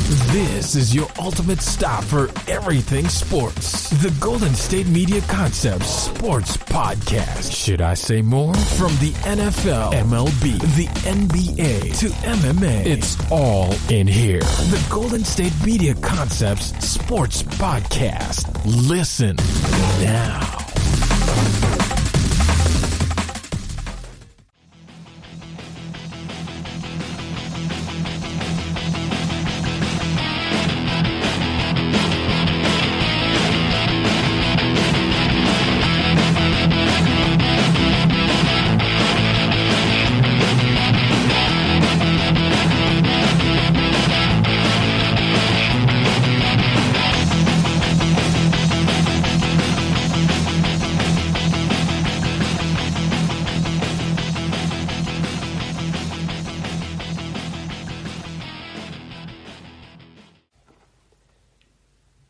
This is your ultimate stop for everything sports. The Golden State Media Concepts Sports Podcast. Should I say more? From the NFL, MLB, the NBA to MMA, it's all in here. The Golden State Media Concepts Sports Podcast. Listen now.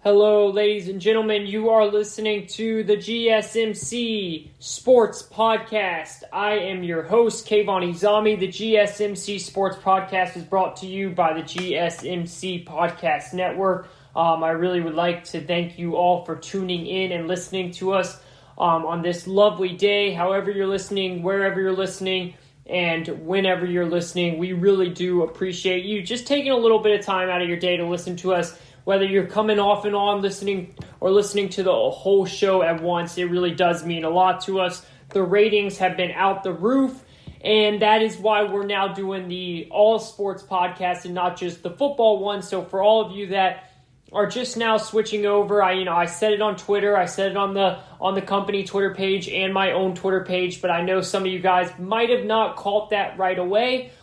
Hello, ladies and gentlemen. You are listening to the GSMC Sports Podcast. I am your host, Kayvon. The GSMC Sports Podcast is brought to you by the GSMC Podcast Network. I really would like to thank you all for tuning in and listening to us on this lovely day. However you're listening, wherever you're listening, and whenever you're listening, we really do appreciate you just taking a little bit of time out of your day to listen to us. Whether you're coming off and on listening or listening to the whole show at once, it really does mean a lot to us. The ratings have been out the roof, and that is why we're now doing the all sports podcast and not just the football one. So for all of you that are just now switching over, I said it on Twitter, I said it on the company Twitter page and my own Twitter page, but I know some of you guys might have not caught that right away.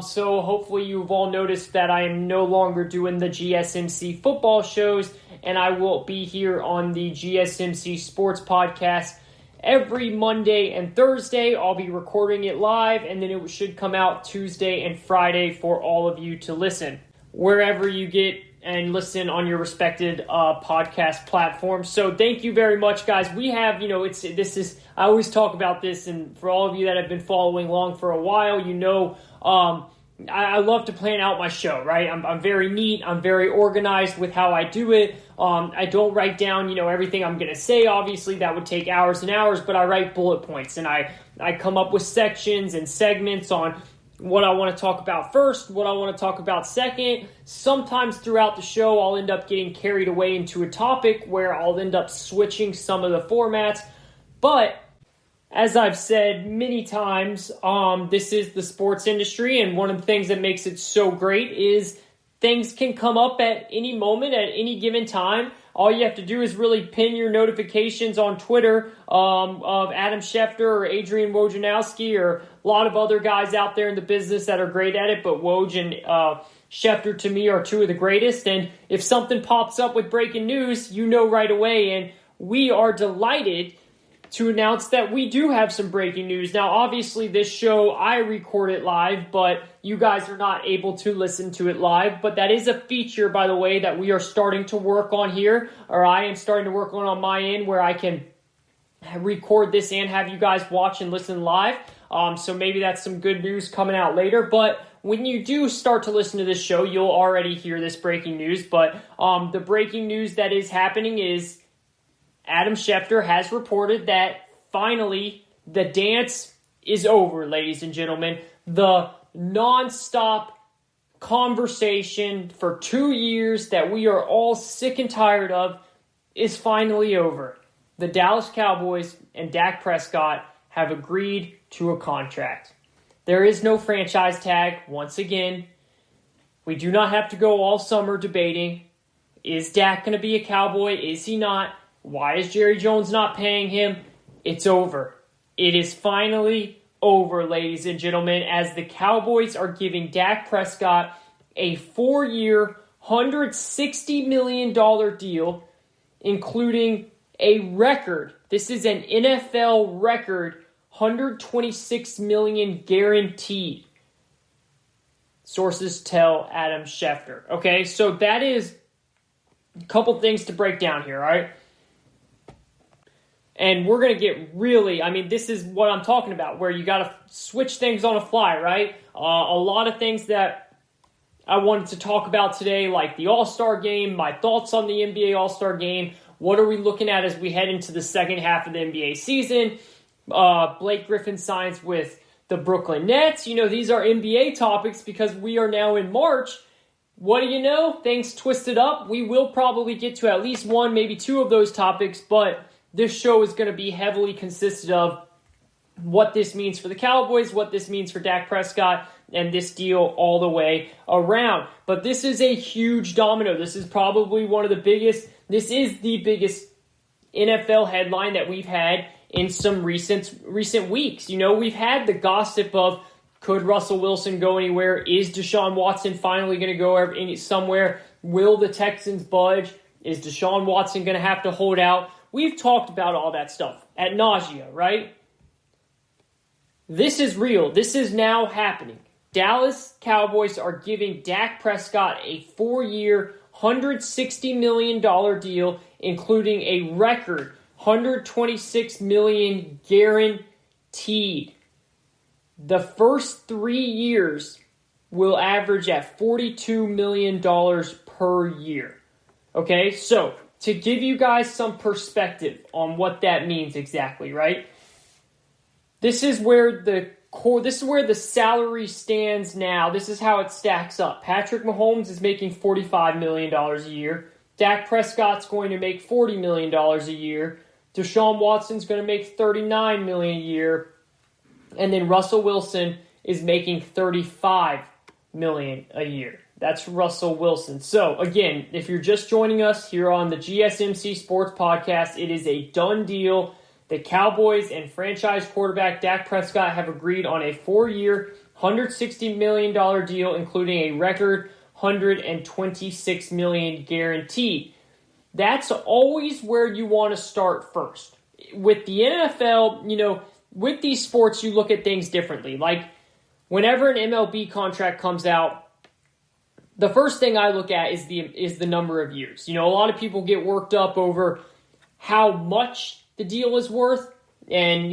So hopefully you've all noticed that I am no longer doing the GSMC football shows, and I will be here on the GSMC Sports Podcast every Monday and Thursday. I'll be recording it live, and then it should come out Tuesday and Friday for all of you to listen, wherever you get and listen on your respected podcast platform. So thank you very much, guys. We have, I always talk about this, and for all of you that have been following along for a while, I love to plan out my show, right? I'm very neat. I'm very organized with how I do it. I don't write down, everything I'm going to say. Obviously, that would take hours and hours, but I write bullet points, and I come up with sections and segments on what I want to talk about first, what I want to talk about second. Sometimes throughout the show, I'll end up getting carried away into a topic where I'll end up switching some of the formats. But as I've said many times, this is the sports industry, and one of the things that makes it so great is things can come up at any moment, at any given time. All you have to do is really pin your notifications on Twitter of Adam Schefter or Adrian Wojnarowski or a lot of other guys out there in the business that are great at it, but Woj and Schefter to me are two of the greatest. And if something pops up with breaking news, you know right away. And we are delighted to announce that we do have some breaking news. Now, obviously, this show, I record it live, but you guys are not able to listen to it live. But that is a feature, by the way, that we are starting to work on here, or I am starting to work on my end, where I can record this and have you guys watch and listen live. So maybe that's some good news coming out later. But when you do start to listen to this show, you'll already hear this breaking news. But the breaking news that is happening is Adam Schefter has reported that finally the dance is over, ladies and gentlemen. The nonstop conversation for 2 years that we are all sick and tired of is finally over. The Dallas Cowboys and Dak Prescott have agreed to a contract. There is no franchise tag. Once again, we do not have to go all summer debating, is Dak going to be a Cowboy? Is he not? Why is Jerry Jones not paying him? It's over. It is finally over, ladies and gentlemen, as the Cowboys are giving Dak Prescott a 4-year, $160 million deal, including a record. This is an NFL record, $126 million guaranteed. Sources tell Adam Schefter. Okay, so that is a couple things to break down here, all right? And we're going to get really, this is what I'm talking about, where you got to switch things on the fly, right? A lot of things that I wanted to talk about today, like the All-Star game, my thoughts on the NBA All-Star game. What are we looking at as we head into the second half of the NBA season? Blake Griffin signs with the Brooklyn Nets. These are NBA topics because we are now in March. What do you know? Things twisted up. We will probably get to at least one, maybe two of those topics, but this show is going to be heavily consisted of what this means for the Cowboys, what this means for Dak Prescott, and this deal all the way around. But this is a huge domino. This is probably this is the biggest NFL headline that we've had in some recent weeks. We've had the gossip of, could Russell Wilson go anywhere? Is Deshaun Watson finally going to go somewhere? Will the Texans budge? Is Deshaun Watson going to have to hold out? We've talked about all that stuff ad nausea, right? This is real. This is now happening. Dallas Cowboys are giving Dak Prescott a 4-year, $160 million deal, including a record $126 million guaranteed. The first 3 years will average at $42 million per year. Okay, so to give you guys some perspective on what that means exactly, right? This is where the salary stands now. This is how it stacks up. Patrick Mahomes is making $45 million a year. Dak Prescott's going to make $40 million a year. Deshaun Watson's going to make $39 million a year. And then Russell Wilson is making $35 million a year. That's Russell Wilson. So, again, if you're just joining us here on the GSMC Sports Podcast, it is a done deal. The Cowboys and franchise quarterback Dak Prescott have agreed on a 4-year, $160 million deal, including a record $126 million guaranteed. That's always where you want to start first. With the NFL, with these sports, you look at things differently. Like, whenever an MLB contract comes out, the first thing I look at is the number of years. A lot of people get worked up over how much the deal is worth, and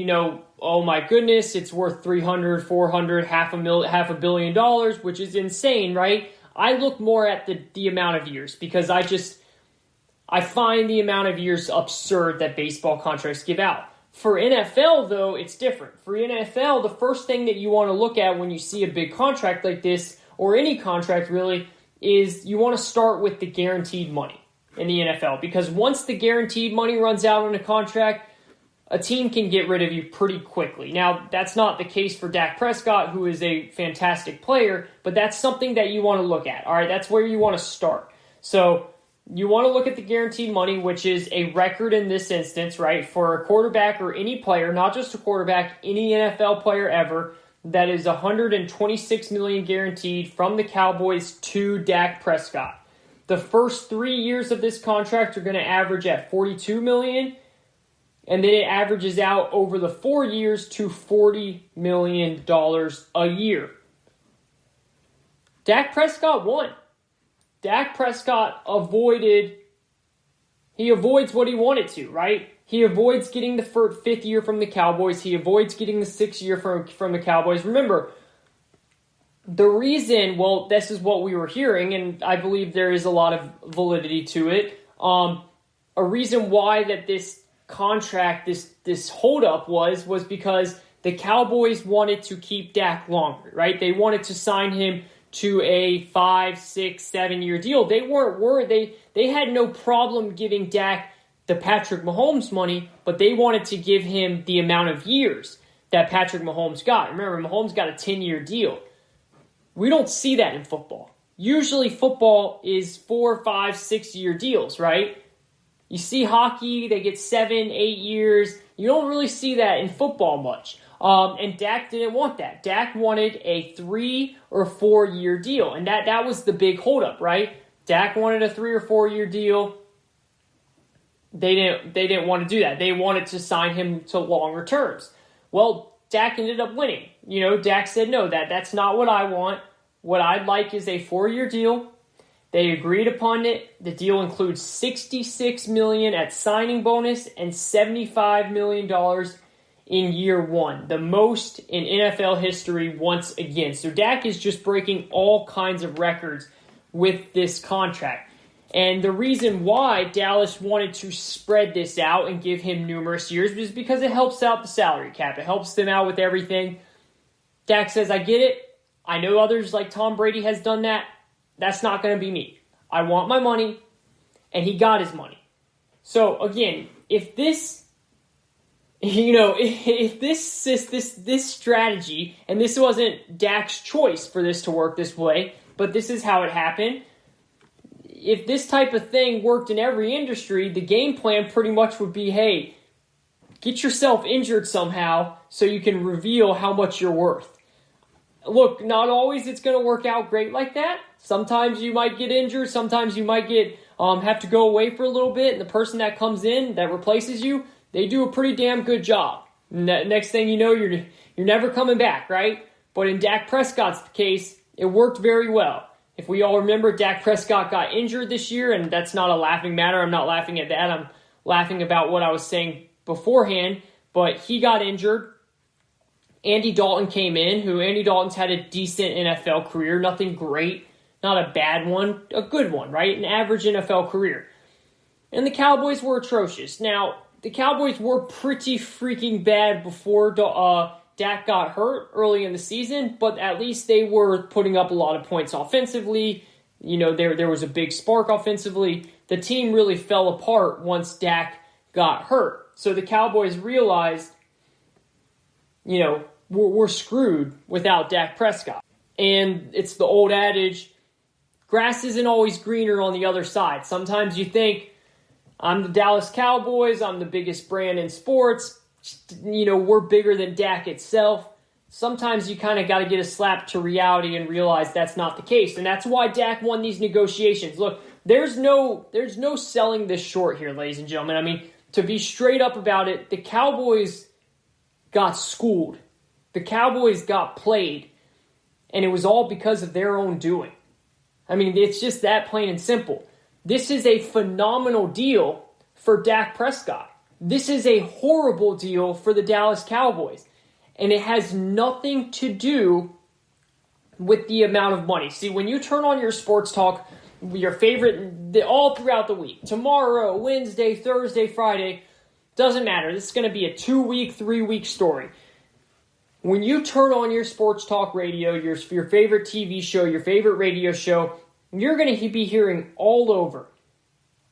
oh my goodness, it's worth 300, 400, half a billion dollars, which is insane, right? I look more at the amount of years because I find the amount of years absurd that baseball contracts give out. For NFL, though, it's different. For NFL, the first thing that you want to look at when you see a big contract like this, or any contract really, is you want to start with the guaranteed money in the NFL. Because once the guaranteed money runs out on a contract, a team can get rid of you pretty quickly. Now, that's not the case for Dak Prescott, who is a fantastic player, but that's something that you want to look at. All right, that's where you want to start. So you want to look at the guaranteed money, which is a record in this instance, right, for a quarterback or any player, not just a quarterback, any NFL player ever. That is $126 million guaranteed from the Cowboys to Dak Prescott. The first 3 years of this contract are going to average at $42 million, and then it averages out over the 4 years to $40 million a year. Dak Prescott won. Dak Prescott avoids what he wanted to, right? He avoids getting the 5th year from the Cowboys. He avoids getting the 6th year from the Cowboys. Remember, the reason, this is what we were hearing, and I believe there is a lot of validity to it. A reason why that this contract, this holdup was because the Cowboys wanted to keep Dak longer, right? They wanted to sign him to a 5, 6, 7-year deal. They weren't worried. They had no problem giving Dak the Patrick Mahomes money, but they wanted to give him the amount of years that Patrick Mahomes got. Remember, Mahomes got a 10-year deal. We don't see that in football. Usually football is 4, 5, 6-year deals, right? You see hockey, they get 7, 8 years. You don't really see that in football much. And Dak didn't want that. Dak wanted a 3 or 4 year deal, and that was the big holdup, right? Dak wanted a 3 or 4 year deal. They didn't want to do that. They wanted to sign him to longer terms. Well, Dak ended up winning. Dak said, no, that's not what I want. What I'd like is a 4-year deal. They agreed upon it. The deal includes $66 million at signing bonus and $75 million in year one, the most in NFL history once again. So Dak is just breaking all kinds of records with this contract. And the reason why Dallas wanted to spread this out and give him numerous years is because it helps out the salary cap. It helps them out with everything. Dak says, I get it. I know others like Tom Brady has done that. That's not going to be me. I want my money. And he got his money. So again, if this, if this strategy, and this wasn't Dak's choice for this to work this way, but this is how it happened. If this type of thing worked in every industry, the game plan pretty much would be, hey, get yourself injured somehow so you can reveal how much you're worth. Look, not always it's going to work out great like that. Sometimes you might get injured. Sometimes you might get have to go away for a little bit. And the person that comes in that replaces you, they do a pretty damn good job. Next thing you know, you're never coming back, right? But in Dak Prescott's case, it worked very well. If we all remember, Dak Prescott got injured this year, and that's not a laughing matter. I'm not laughing at that. I'm laughing about what I was saying beforehand. But he got injured. Andy Dalton came in, who Andy Dalton's had a decent NFL career. Nothing great, not a bad one, a good one, right? An average NFL career. And the Cowboys were atrocious. Now, the Cowboys were pretty freaking bad before Dak got hurt early in the season, but at least they were putting up a lot of points offensively. There was a big spark offensively. The team really fell apart once Dak got hurt. So the Cowboys realized, we're screwed without Dak Prescott. And it's the old adage, grass isn't always greener on the other side. Sometimes you think, I'm the Dallas Cowboys, I'm the biggest brand in sports, we're bigger than Dak itself. Sometimes you kind of got to get a slap to reality and realize that's not the case. And that's why Dak won these negotiations. Look, there's no selling this short here, ladies and gentlemen. I mean, to be straight up about it, the Cowboys got schooled. The Cowboys got played. And it was all because of their own doing. I mean, it's just that plain and simple. This is a phenomenal deal for Dak Prescott. This is a horrible deal for the Dallas Cowboys. And it has nothing to do with the amount of money. See, when you turn on your sports talk, your favorite, all throughout the week, tomorrow, Wednesday, Thursday, Friday, doesn't matter. This is going to be a 2-week, 3-week story. When you turn on your sports talk radio, your favorite TV show, your favorite radio show, you're going to be hearing all over,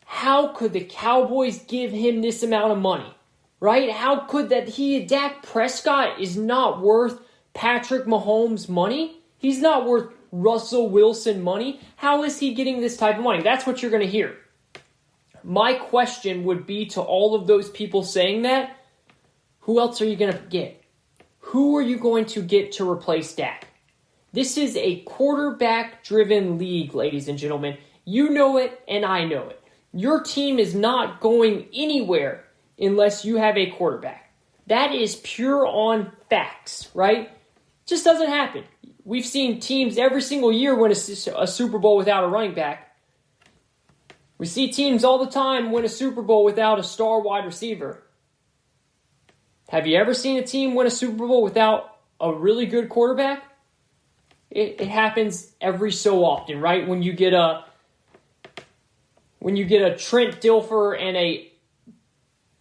how could the Cowboys give him this amount of money, right? How could that Dak Prescott is not worth Patrick Mahomes' money? He's not worth Russell Wilson money. How is he getting this type of money? That's what you're going to hear. My question would be to all of those people saying that, who else are you going to get? Who are you going to get to replace Dak? This is a quarterback-driven league, ladies and gentlemen. You know it, and I know it. Your team is not going anywhere unless you have a quarterback. That is pure on facts, right? Just doesn't happen. We've seen teams every single year win a Super Bowl without a running back. We see teams all the time win a Super Bowl without a star wide receiver. Have you ever seen a team win a Super Bowl without a really good quarterback? It happens every so often, right? When you get a Trent Dilfer and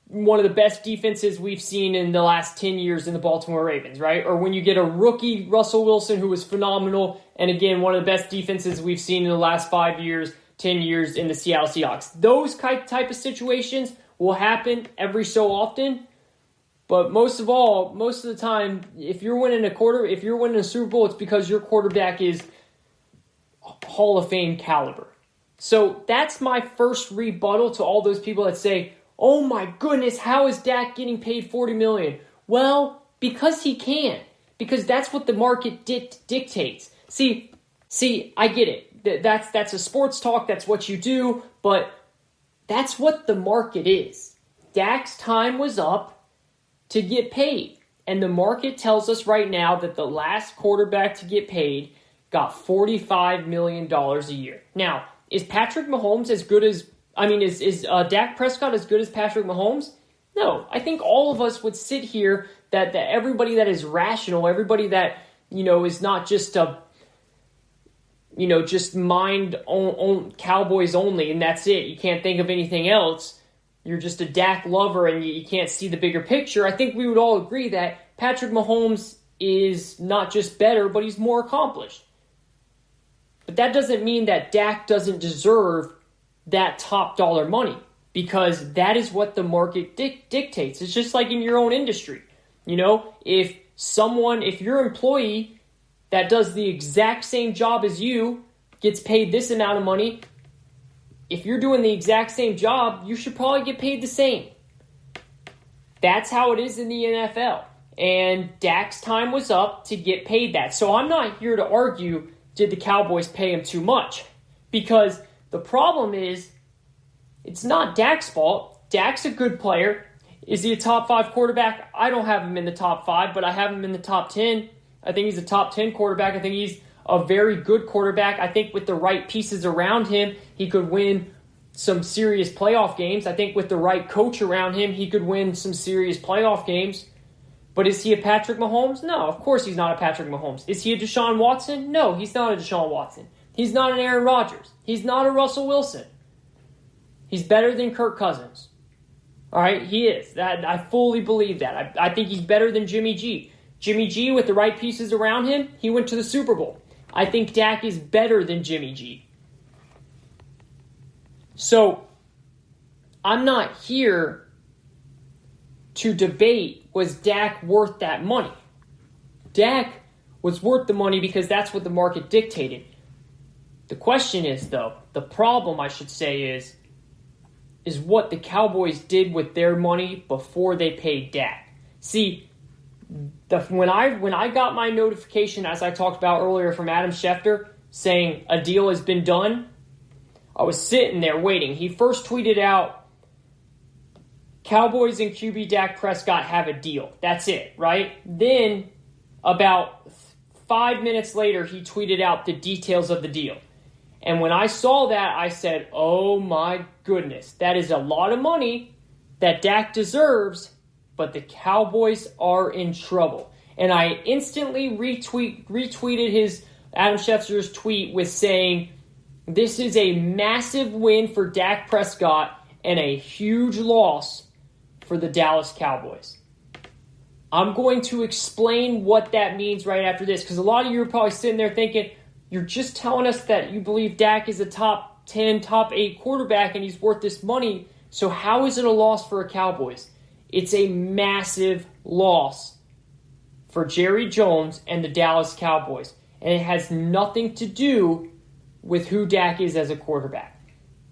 one of the best defenses we've seen in the last 10 years in the Baltimore Ravens, right? Or when you get a rookie Russell Wilson who was phenomenal, and again, one of the best defenses we've seen in the last 5 years, 10 years in the Seattle Seahawks. Those type of situations will happen every so often. But most of the time, if you're winning a Super Bowl, it's because your quarterback is Hall of Fame caliber. So that's my first rebuttal to all those people that say, oh my goodness, how is Dak getting paid $40 million? Well, because he can. Because that's what the market dictates. See, I get it. That's a sports talk, that's what you do, but that's what the market is. Dak's time was up to get paid. And the market tells us right now that the last quarterback to get paid got $45 million a year. Now, is Patrick Mahomes as good as, is Dak Prescott as good as Patrick Mahomes? No, I think all of us would sit here that everybody that is rational, everybody that, is not just just mind on Cowboys only, and that's it. You can't think of anything else. You're just a Dak lover and you can't see the bigger picture. I think we would all agree that Patrick Mahomes is not just better, but he's more accomplished. But that doesn't mean that Dak doesn't deserve that top dollar money, because that is what the market dictates. It's just like in your own industry. If your employee that does the exact same job as you gets paid this amount of money, if you're doing the exact same job, you should probably get paid the same. That's how it is in the NFL. And Dak's time was up to get paid that. So I'm not here to argue, did the Cowboys pay him too much? Because the problem is, it's not Dak's fault. Dak's a good player. Is he a top 5 quarterback? I don't have him in the top 5, but I have him in the top 10. I think he's a top 10 quarterback. I think he's a very good quarterback. I think with the right pieces around him, he could win some serious playoff games. I think with the right coach around him, he could win some serious playoff games. But is he a Patrick Mahomes? No, of course he's not a Patrick Mahomes. Is he a Deshaun Watson? No, he's not a Deshaun Watson. He's not an Aaron Rodgers. He's not a Russell Wilson. He's better than Kirk Cousins. All right, he is. I fully believe that. I think he's better than Jimmy G. Jimmy G, with the right pieces around him, he went to the Super Bowl. I think Dak is better than Jimmy G. So, I'm not here to debate, was Dak worth that money? Dak was worth the money because that's what the market dictated. The question is, though, the problem, I should say, is what the Cowboys did with their money before they paid Dak. See, when I got my notification, as I talked about earlier, from Adam Schefter saying a deal has been done, I was sitting there waiting. He first tweeted out, Cowboys and QB Dak Prescott have a deal. That's it, right? Then, about 5 minutes later, he tweeted out the details of the deal. And when I saw that, I said, oh my goodness, that is a lot of money that Dak deserves, but the Cowboys are in trouble. And I instantly retweeted his Adam Schefter's tweet with saying, this is a massive win for Dak Prescott and a huge loss for the Dallas Cowboys. I'm going to explain what that means right after this, because a lot of you are probably sitting there thinking, you're just telling us that you believe Dak is a top 10, top 8 quarterback and he's worth this money, so how is it a loss for a Cowboys? It's a massive loss for Jerry Jones and the Dallas Cowboys, and it has nothing to do with who Dak is as a quarterback.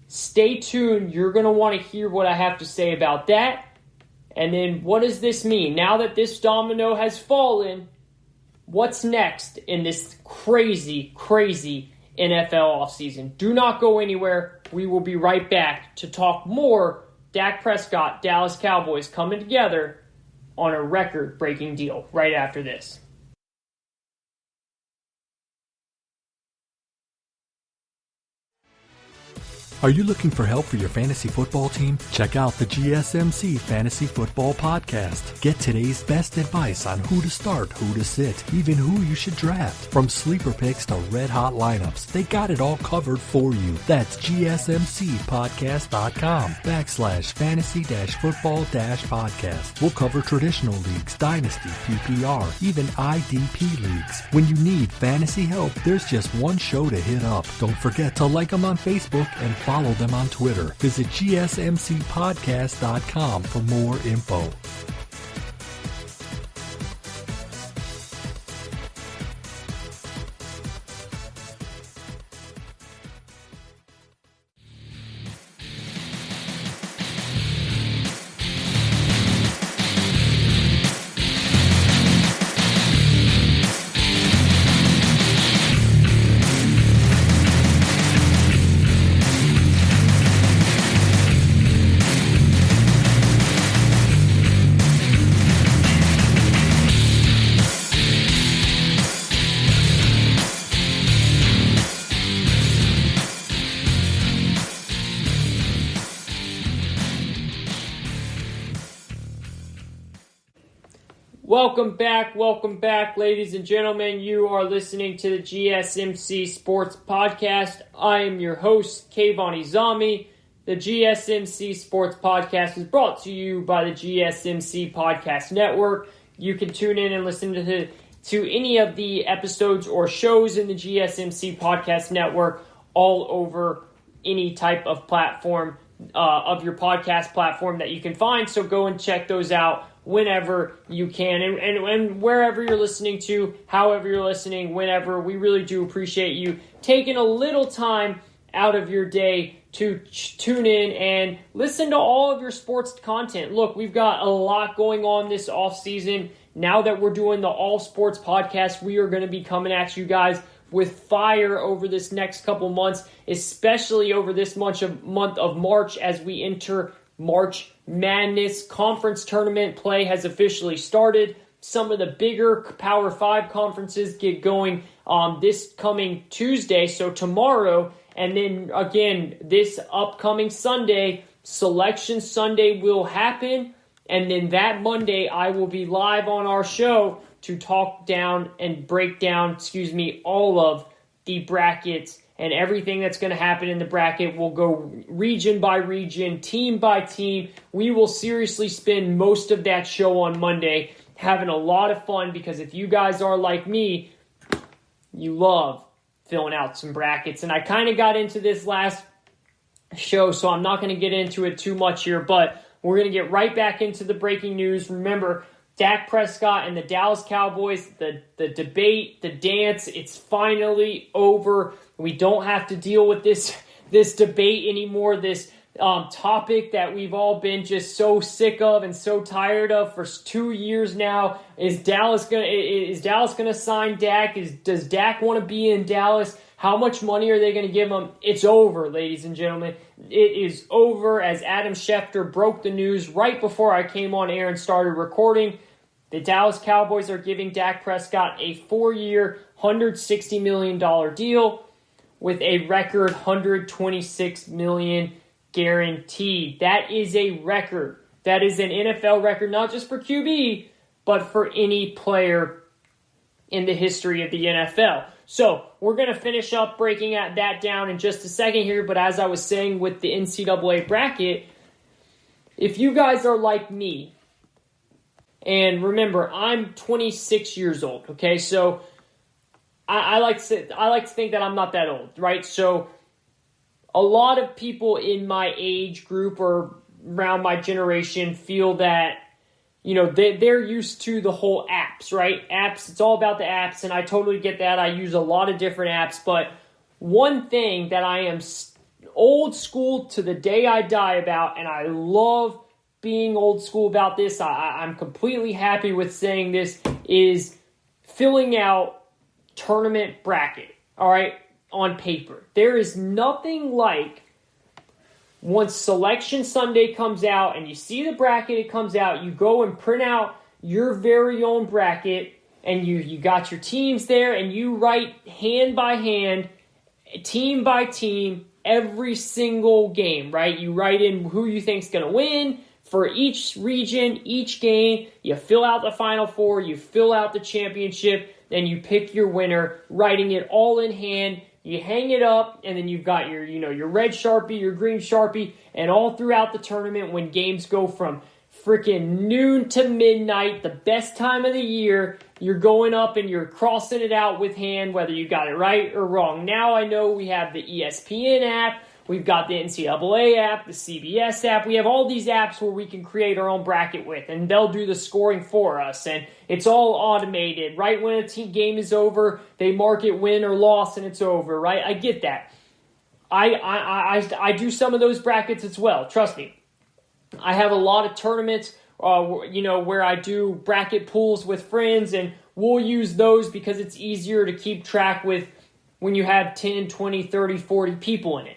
Stay tuned. You're going to want to hear what I have to say about that. And then what does this mean? Now that this domino has fallen, what's next in this crazy, crazy NFL offseason? Do not go anywhere. We will be right back to talk more Dak Prescott, Dallas Cowboys coming together on a record-breaking deal right after this. Are you looking for help for your fantasy football team? Check out the GSMC Fantasy Football Podcast. Get today's best advice on who to start, who to sit, even who you should draft. From sleeper picks to red-hot lineups, they got it all covered for you. That's gsmcpodcast.com/fantasy-football-podcast. We'll cover traditional leagues, dynasty, PPR, even IDP leagues. When you need fantasy help, there's just one show to hit up. Don't forget to like them on Facebook and follow them on Twitter. Visit gsmcpodcast.com for more info. Welcome back, ladies and gentlemen. You are listening to the GSMC Sports Podcast. I am your host, Kayvon Izami. The GSMC Sports Podcast is brought to you by the GSMC Podcast Network. You can tune in and listen to any of the episodes or shows in the GSMC Podcast Network all over any type of platform of your podcast platform that you can find. So go and check those out whenever you can, and wherever you're listening to, however you're listening, whenever. We really do appreciate you taking a little time out of your day to tune in and listen to all of your sports content. Look, we've got a lot going on this off season. Now that we're doing the all sports podcast, we are going to be coming at you guys with fire over this next couple months, especially over this month of March as we enter March Madness. Conference tournament play has officially started. Some of the bigger Power 5 conferences get going this coming Tuesday, so tomorrow, and then again this upcoming Sunday, Selection Sunday will happen, and then that Monday I will be live on our show to talk down and break down, all of the brackets and everything that's going to happen in the bracket. We'll go region by region, team by team. We will seriously spend most of that show on Monday having a lot of fun, because if you guys are like me, you love filling out some brackets. And I kind of got into this last show, so I'm not going to get into it too much here, but we're going to get right back into the breaking news. Remember, Dak Prescott and the Dallas Cowboys, the debate, the dance, it's finally over. We don't have to deal with this debate anymore, this topic that we've all been just so sick of and so tired of for 2 years now. Is Dallas gonna sign Dak? Does Dak want to be in Dallas? How much money are they going to give him? It's over, ladies and gentlemen. It is over, as Adam Schefter broke the news right before I came on air and started recording. The Dallas Cowboys are giving Dak Prescott a 4-year, $160 million deal with a record $126 million guaranteed. That is a record. That is an NFL record, not just for QB, but for any player in the history of the NFL. So we're going to finish up breaking that down in just a second here, but as I was saying with the NCAA bracket, if you guys are like me, and remember, I'm 26 years old, okay? So I like to think that I'm not that old, right? So a lot of people in my age group or around my generation feel that, they're used to the whole apps, right? Apps, it's all about the apps, and I totally get that. I use a lot of different apps, but one thing that I am old school to the day I die about, and I love being old school about this, I'm completely happy with saying this, is filling out tournament bracket, all right, on paper. There is nothing like once Selection Sunday comes out and you see the bracket, it comes out, you go and print out your very own bracket, and you got your teams there, and you write hand by hand, team by team, every single game, right? You write in who you think's going to win for each region, each game. You fill out the Final Four, you fill out the championship, and you pick your winner, writing it all in hand. You hang it up, and then you've got your red Sharpie, your green Sharpie, and all throughout the tournament when games go from freaking noon to midnight, the best time of the year, you're going up and you're crossing it out with hand, whether you got it right or wrong. Now I know we have the ESPN app, we've got the NCAA app, the CBS app. We have all these apps where we can create our own bracket with, and they'll do the scoring for us. And it's all automated. Right when a team game is over, they mark it win or loss, and it's over, right? I get that. I do some of those brackets as well. Trust me. I have a lot of tournaments, where I do bracket pools with friends, and we'll use those because it's easier to keep track with when you have 10, 20, 30, 40 people in it.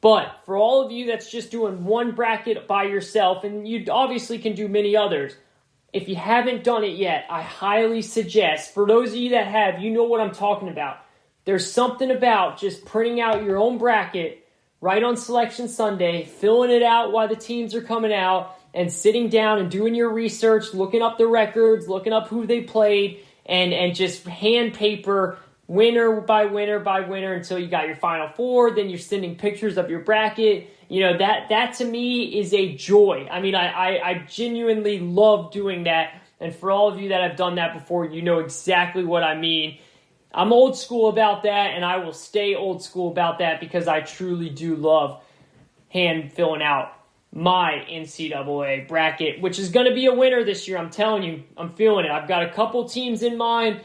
But for all of you that's just doing one bracket by yourself, and you obviously can do many others, if you haven't done it yet, I highly suggest, for those of you that have, you know what I'm talking about. There's something about just printing out your own bracket right on Selection Sunday, filling it out while the teams are coming out, and sitting down and doing your research, looking up the records, looking up who they played, and just hand paper winner by winner by winner until you got your Final Four. Then you're sending pictures of your bracket. That to me is a joy. I mean, I genuinely love doing that. And for all of you that have done that before, you know exactly what I mean. I'm old school about that, and I will stay old school about that because I truly do love hand filling out my NCAA bracket, which is going to be a winner this year. I'm telling you, I'm feeling it. I've got a couple teams in mind,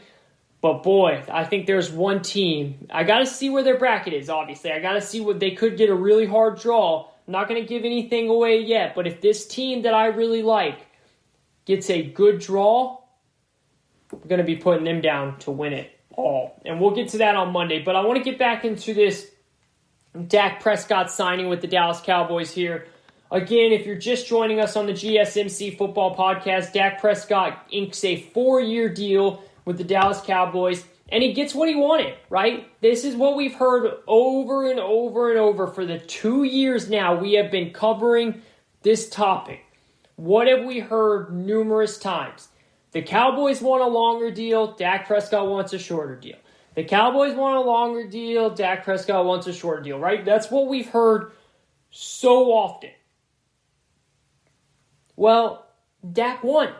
but boy, I think there's one team. I got to see where their bracket is, obviously. I got to see what they could get a really hard draw. I'm not going to give anything away yet, but if this team that I really like gets a good draw, I'm going to be putting them down to win it all. And we'll get to that on Monday, but I want to get back into this Dak Prescott signing with the Dallas Cowboys here. Again, if you're just joining us on the GSMC Football Podcast, Dak Prescott inks a 4-year deal with the Dallas Cowboys, and he gets what he wanted, right? This is what we've heard over and over and over for the 2 years now. We have been covering this topic. What have we heard numerous times? The Cowboys want a longer deal, Dak Prescott wants a shorter deal. The Cowboys want a longer deal, Dak Prescott wants a shorter deal, right? That's what we've heard so often. Well, Dak won.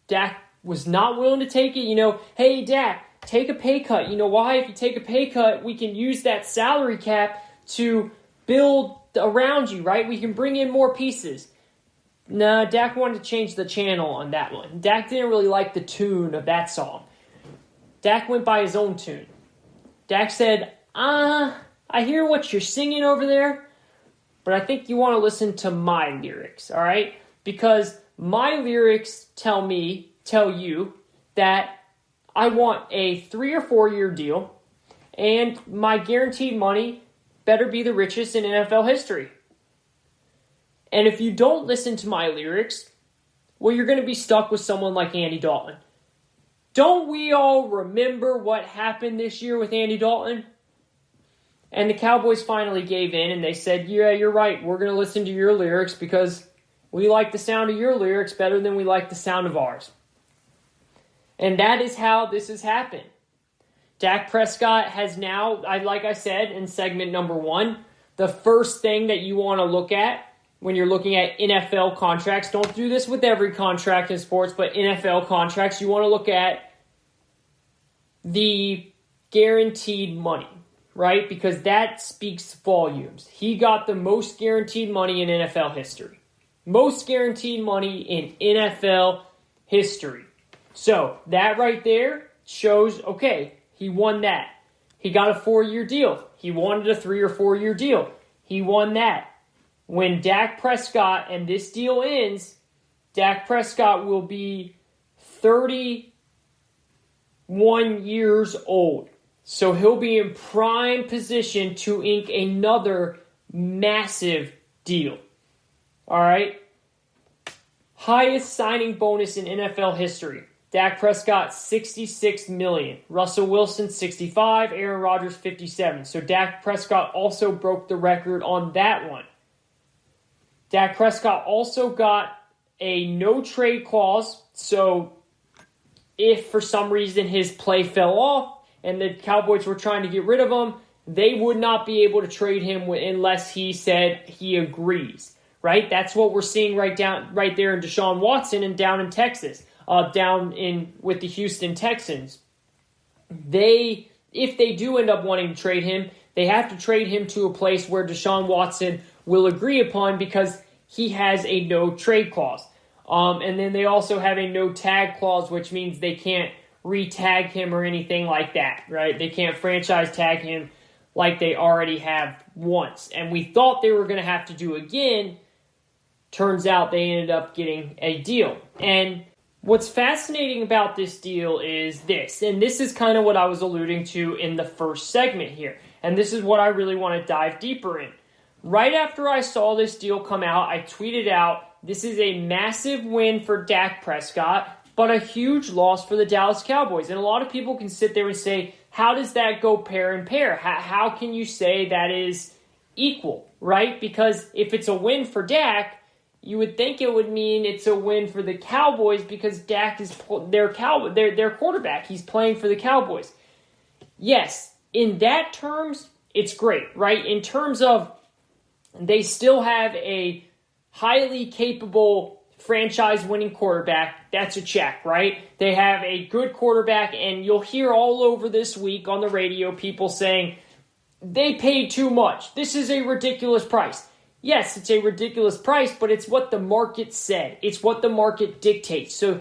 Dak was not willing to take it. Hey, Dak, take a pay cut. You know why? If you take a pay cut, we can use that salary cap to build around you, right? We can bring in more pieces. Nah, Dak wanted to change the channel on that one. Dak didn't really like the tune of that song. Dak went by his own tune. Dak said, I hear what you're singing over there, but I think you want to listen to my lyrics, all right? Because my lyrics tell you that I want a 3 or 4 year deal, and my guaranteed money better be the richest in NFL history. And if you don't listen to my lyrics, well, you're going to be stuck with someone like Andy Dalton. Don't we all remember what happened this year with Andy Dalton? And the Cowboys finally gave in, and they said, yeah, you're right. We're going to listen to your lyrics because we like the sound of your lyrics better than we like the sound of ours. And that is how this has happened. Dak Prescott has now, like I said in segment number 1, the first thing that you want to look at when you're looking at NFL contracts, don't do this with every contract in sports, but NFL contracts, you want to look at the guaranteed money, right? Because that speaks volumes. He got the most guaranteed money in NFL history. Most guaranteed money in NFL history. So that right there shows, okay, he won that. He got a 4-year deal. He wanted a 3 or 4 year deal. He won that. When Dak Prescott and this deal ends, Dak Prescott will be 31 years old. So he'll be in prime position to ink another massive deal. All right? Highest signing bonus in NFL history. Dak Prescott, $66 million. Russell Wilson, $65. Aaron Rodgers, $57. So Dak Prescott also broke the record on that one. Dak Prescott also got a no-trade clause. So if for some reason his play fell off and the Cowboys were trying to get rid of him, they would not be able to trade him unless he said he agrees. Right? That's what we're seeing right there in Deshaun Watson and down in Texas. With the Houston Texans. If they do end up wanting to trade him, they have to trade him to a place where Deshaun Watson will agree upon because he has a no-trade clause. And then they also have a no-tag clause, which means they can't re-tag him or anything like that, right? They can't franchise tag him like they already have once. And we thought they were going to have to do again. Turns out they ended up getting a deal. And what's fascinating about this deal is this, and this is kind of what I was alluding to in the first segment here, and this is what I really want to dive deeper in. Right after I saw this deal come out, I tweeted out, this is a massive win for Dak Prescott, but a huge loss for the Dallas Cowboys. And a lot of people can sit there and say, how does that go pair and pair? How can you say that is equal, right? Because if it's a win for Dak, you would think it would mean it's a win for the Cowboys because Dak is their quarterback. He's playing for the Cowboys. Yes, in that terms, it's great, right? In terms of they still have a highly capable franchise-winning quarterback. That's a check, right? They have a good quarterback, and you'll hear all over this week on the radio people saying, they paid too much. This is a ridiculous price. Yes, it's a ridiculous price, but it's what the market said. It's what the market dictates. So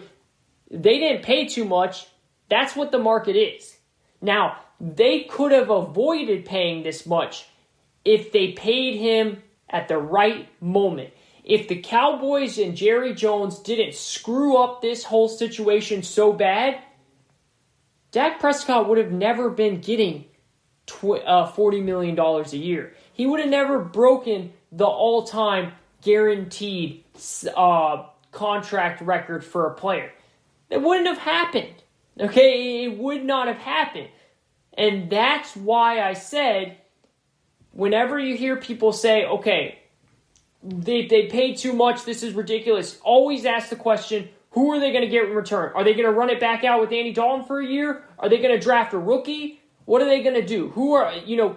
they didn't pay too much. That's what the market is. Now, they could have avoided paying this much if they paid him at the right moment. If the Cowboys and Jerry Jones didn't screw up this whole situation so bad, Dak Prescott would have never been getting $40 million a year. He would have never broken the all-time guaranteed contract record for a player. It wouldn't have happened. Okay, it would not have happened. And that's why I said, whenever you hear people say, okay, they paid too much, this is ridiculous, always ask the question, who are they going to get in return? Are they going to run it back out with Andy Dalton for a year? Are they going to draft a rookie? What are they going to do?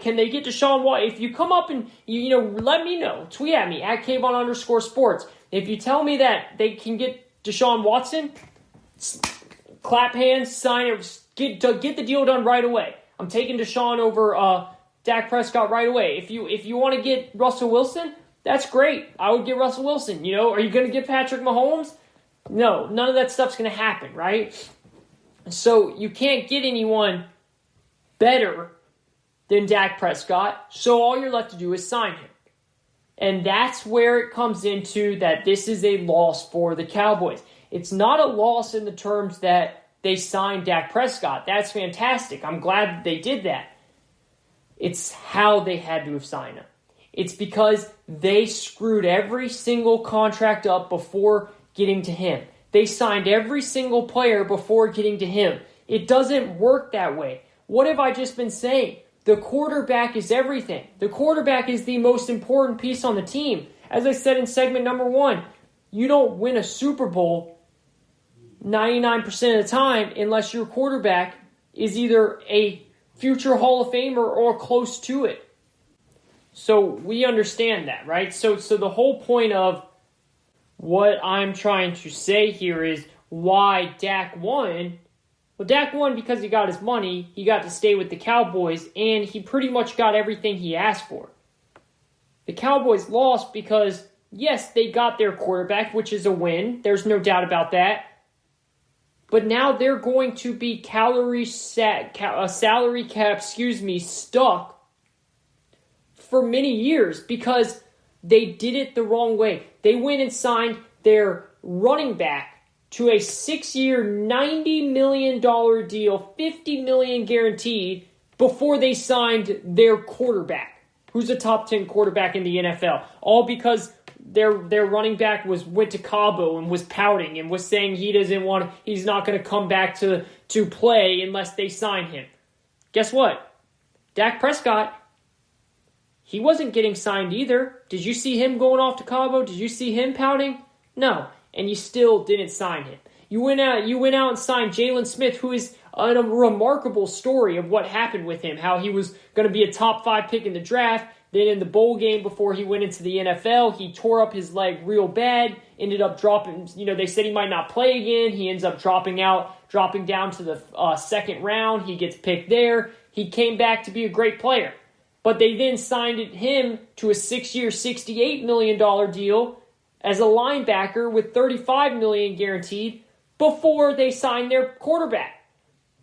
Can they get Deshaun Watson? If you come up and, let me know. Tweet at me, at Kayvon_sports. If you tell me that they can get Deshaun Watson, clap hands, sign it, get the deal done right away. I'm taking Deshaun over Dak Prescott right away. If you want to get Russell Wilson, that's great. I would get Russell Wilson. Are you going to get Patrick Mahomes? No, none of that stuff's going to happen, right? So you can't get anyone better than Dak Prescott, so all you're left to do is sign him. And that's where it comes into that this is a loss for the Cowboys. It's not a loss in the terms that they signed Dak Prescott. That's fantastic. I'm glad that they did that. It's how they had to have signed him. It's because they screwed every single contract up before getting to him. They signed every single player before getting to him. It doesn't work that way. What have I just been saying? The quarterback is everything. The quarterback is the most important piece on the team. As I said in segment number 1, you don't win a Super Bowl 99% of the time unless your quarterback is either a future Hall of Famer or close to it. So we understand that, right? So the whole point of what I'm trying to say here is why Dak won. Well, Dak won because he got his money, he got to stay with the Cowboys, and he pretty much got everything he asked for. The Cowboys lost because, yes, they got their quarterback, which is a win. There's no doubt about that. But now they're going to be salary cap, stuck for many years because they did it the wrong way. They went and signed their running back to a 6-year, $90 million deal, $50 million guaranteed, before they signed their quarterback, who's a top 10 quarterback in the NFL. All because their running back went to Cabo and was pouting and was saying he's not going to come back to play unless they sign him. Guess what? Dak Prescott, he wasn't getting signed either. Did you see him going off to Cabo? Did you see him pouting? No. And you still didn't sign him. You went out and signed Jalen Smith, who is a remarkable story of what happened with him, how he was going to be a top 5 pick in the draft. Then in the bowl game before he went into the NFL, he tore up his leg real bad, ended up dropping, they said he might not play again. He ends up dropping down to the second round. He gets picked there. He came back to be a great player. But they then signed him to a 6-year, $68 million deal as a linebacker with $35 million guaranteed before they signed their quarterback.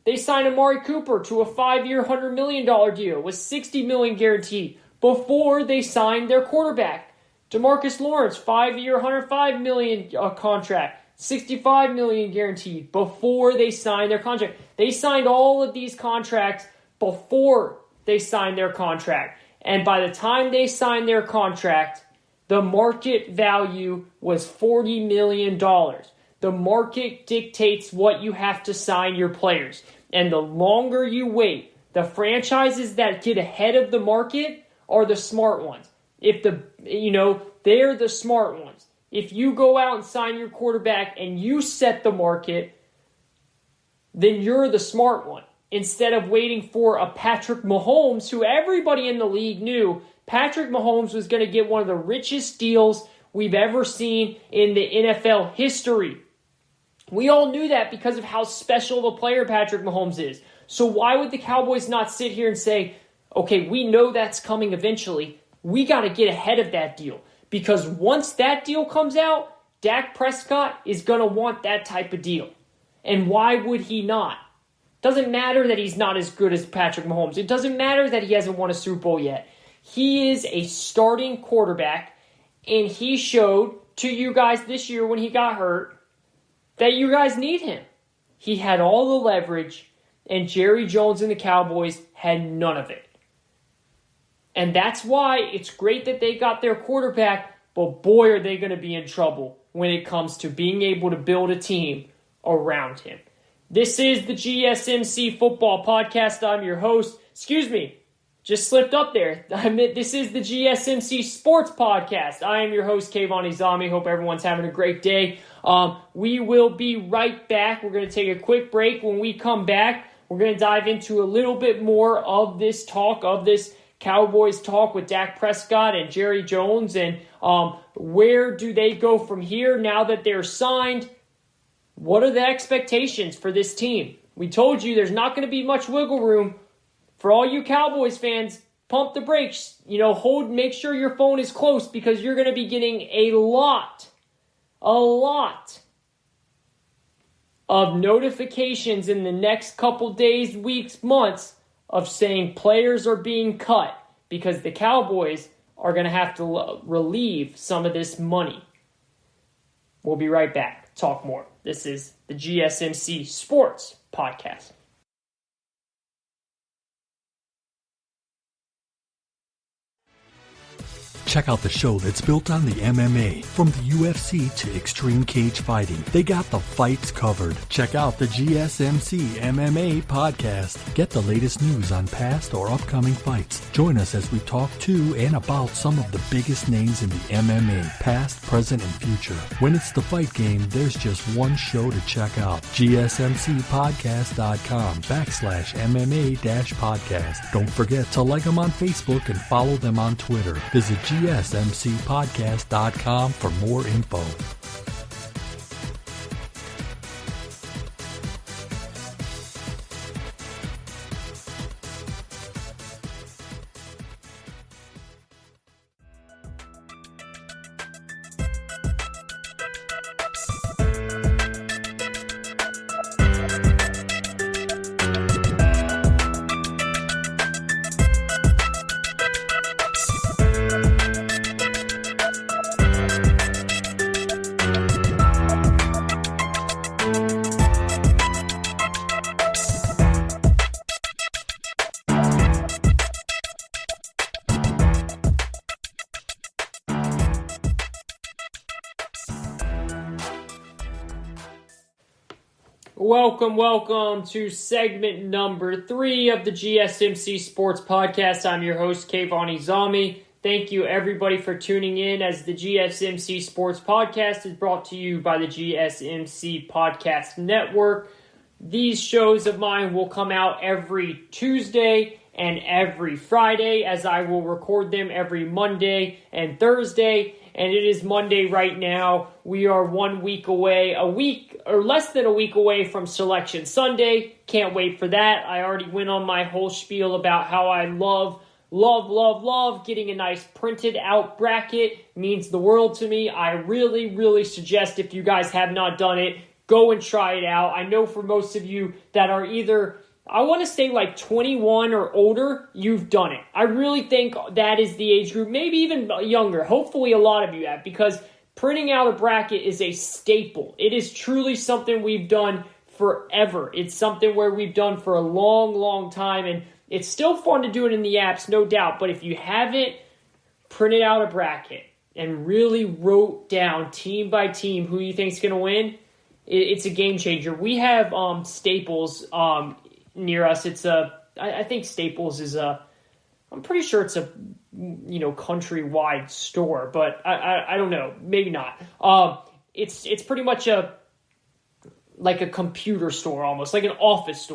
They signed Amari Cooper to a 5-year, $100 million deal with $60 million guaranteed before they signed their quarterback. DeMarcus Lawrence, 5-year, $105 million contract, $65 million guaranteed before they signed their contract. They signed all of these contracts before they signed their contract. And by the time they signed their contract, the market value was $40 million. The market dictates what you have to sign your players. And the longer you wait, the franchises that get ahead of the market are the smart ones. They're the smart ones. If you go out and sign your quarterback and you set the market, then you're the smart one. Instead of waiting for a Patrick Mahomes, who everybody in the league knew Patrick Mahomes was going to get one of the richest deals we've ever seen in the NFL history. We all knew that because of how special of a player Patrick Mahomes is. So why would the Cowboys not sit here and say, okay, we know that's coming eventually. We got to get ahead of that deal. Because once that deal comes out, Dak Prescott is going to want that type of deal. And why would he not? Doesn't matter that he's not as good as Patrick Mahomes. It doesn't matter that he hasn't won a Super Bowl yet. He is a starting quarterback, and he showed to you guys this year when he got hurt that you guys need him. He had all the leverage, and Jerry Jones and the Cowboys had none of it. And that's why it's great that they got their quarterback, but boy, are they going to be in trouble when it comes to being able to build a team around him. This is the GSMC Football Podcast. I'm your host. Just slipped up there. This is the GSMC Sports Podcast. I am your host, Kayvon Izami. Hope everyone's having a great day. We will be right back. We're going to take a quick break. When we come back, we're going to dive into a little bit more of this Cowboys talk with Dak Prescott and Jerry Jones, and where do they go from here now that they're signed? What are the expectations for this team? We told you there's not going to be much wiggle room. For all you Cowboys fans, pump the brakes. Make sure your phone is close because you're going to be getting a lot of notifications in the next couple days, weeks, months of saying players are being cut because the Cowboys are going to have to relieve some of this money. We'll be right back. Talk more. This is the GSMC Sports Podcast. Check out the show that's built on the MMA. From the UFC to extreme cage fighting, they got the fights covered. Check out the GSMC MMA podcast. Get the latest news on past or upcoming fights. Join us as we talk to and about some of the biggest names in the MMA, past, present, and future. When it's the fight game, there's just one show to check out. GSMCpodcast.com/MMA-podcast. Don't forget to like them on Facebook and follow them on Twitter. Visit GSMCpodcast.com for more info. Welcome to segment number 3 of the GSMC Sports Podcast. I'm your host, Kayvon Izami. Thank you, everybody, for tuning in as the GSMC Sports Podcast is brought to you by the GSMC Podcast Network. These shows of mine will come out every Tuesday and every Friday, as I will record them every Monday and Thursday. And it is Monday right now. We are 1 week away, less than a week away from Selection Sunday. Can't wait for that. I already went on my whole spiel about how I love getting a nice printed out bracket. Means the world to me. I really suggest, if you guys have not done it, go and try it out. I know for most of you that are either, I want to say like 21 or older, you've done it. I really think that is the age group, maybe even younger. Hopefully a lot of you have, because printing out a bracket is a staple. It is truly something we've done forever. It's something where we've done for a long time, and it's still fun to do it in the apps, no doubt. But if you haven't printed out a bracket and really wrote down team by team who you think is going to win, it's a game changer. We have Staples near us. I think Staples is a I'm pretty sure it's a, countrywide store, but I don't know, maybe not. It's pretty much like a computer store, almost like an office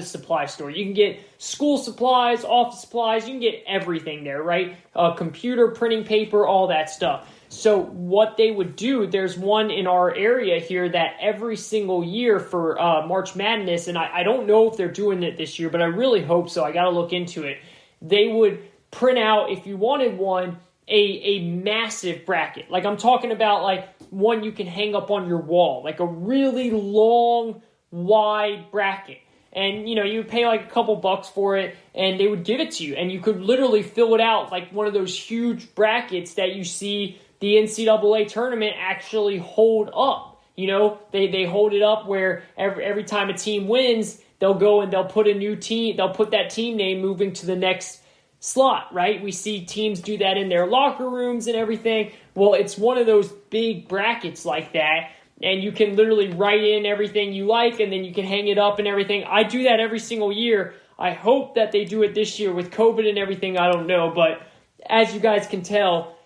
supply store. You can get school supplies, office supplies, you can get everything there, right? Computer, printing paper, all that stuff. So what they would do, there's one in our area here that every single year for March Madness, and I don't know if they're doing it this year, but I really hope so. I got to look into it. They would print out, if you wanted one, a massive bracket. Like I'm talking about like one you can hang up on your wall, like a really long, wide bracket. And, you would pay like a couple bucks for it and they would give it to you. And you could literally fill it out like one of those huge brackets that you see the NCAA tournament actually hold up. They hold it up where every time a team wins, they'll go and they'll put a new team, they'll put that team name moving to the next slot, right? We see teams do that in their locker rooms and everything. Well, it's one of those big brackets like that, and you can literally write in everything you like, and then you can hang it up and everything. I do that every single year. I hope that they do it this year with COVID and everything. I don't know, but as you guys can tell,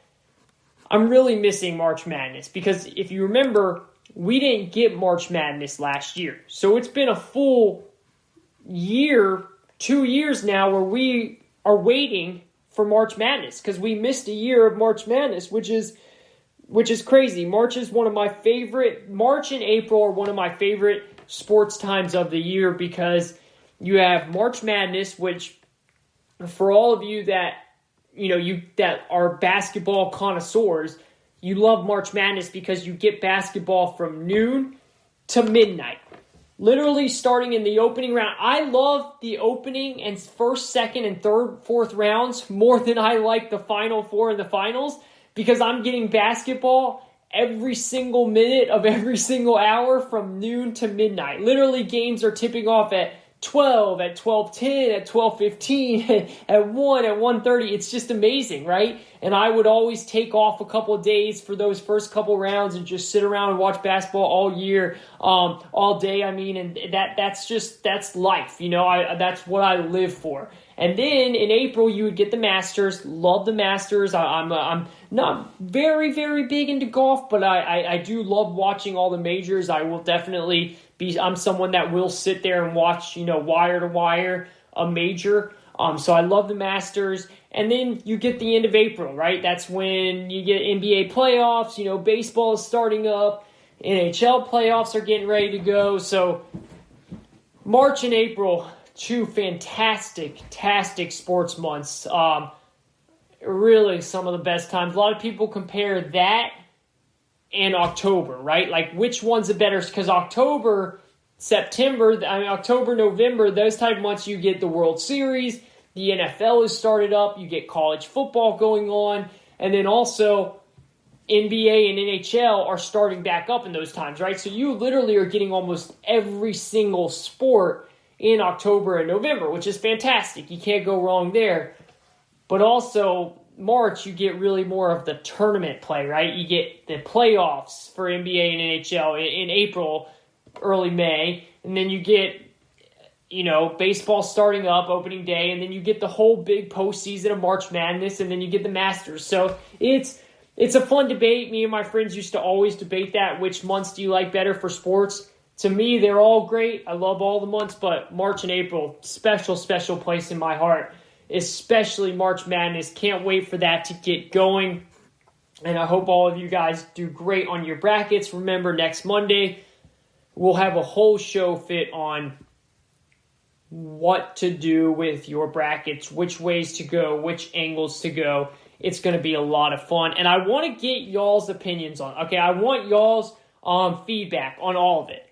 I'm really missing March Madness because if you remember, we didn't get March Madness last year. So it's been a full year, 2 years now where we are waiting for March Madness because we missed a year of March Madness, which is crazy. March and April are one of my favorite sports times of the year because you have March Madness, which for all of you that that are basketball connoisseurs, you love March Madness because you get basketball from noon to midnight. Literally starting in the opening round. I love the opening and first, second, and third, fourth rounds more than I like the final four and the finals because I'm getting basketball every single minute of every single hour from noon to midnight. Literally games are tipping off at 12, at 12:10, at 12:15, at 1, at 1:30. It's just amazing, right? And I would always take off a couple of days for those first couple rounds and just sit around and watch basketball all year, all day. I mean, and that's life, that's what I live for. And then in April, you would get the Masters. Love the Masters. I'm not very, very big into golf, but I do love watching all the majors. I will definitely I'm someone that will sit there and watch, wire to wire a major. So I love the Masters. And then you get the end of April, right? That's when you get NBA playoffs. Baseball is starting up. NHL playoffs are getting ready to go. So March and April, two fantastic sports months. Really some of the best times. A lot of people compare that and October, right? Like which one's the better? Because October, November, those type of months you get the World Series, the NFL is started up, you get college football going on, and then also NBA and NHL are starting back up in those times, right? So you literally are getting almost every single sport in October and November, which is fantastic. You can't go wrong there. But also March, you get really more of the tournament play, right? You get the playoffs for NBA and NHL in April, early May, and then you get, baseball starting up, opening day, and then you get the whole big postseason of March Madness, and then you get the Masters. So it's a fun debate. Me and my friends used to always debate that. Which months do you like better for sports? To me, they're all great. I love all the months, but March and April, special place in my heart. Especially March Madness. Can't wait for that to get going. And I hope all of you guys do great on your brackets. Remember, next Monday, we'll have a whole show fit on what to do with your brackets, which ways to go, which angles to go. It's going to be a lot of fun. And I want to get y'all's opinions on. Okay, I want y'all's feedback on all of it.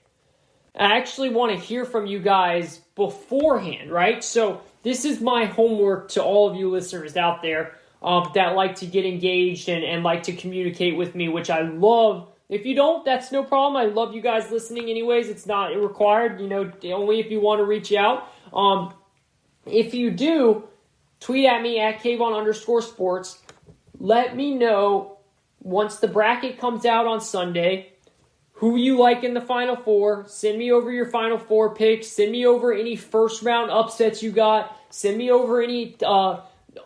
I actually want to hear from you guys beforehand, right? So this is my homework to all of you listeners out there that like to get engaged and like to communicate with me, which I love. If you don't, that's no problem. I love you guys listening anyways. It's not required, only if you want to reach out. If you do, tweet at me at Kayvon_sports. Let me know once the bracket comes out on Sunday, who you like in the Final Four. Send me over your Final Four picks. Send me over any first round upsets you got. Send me over any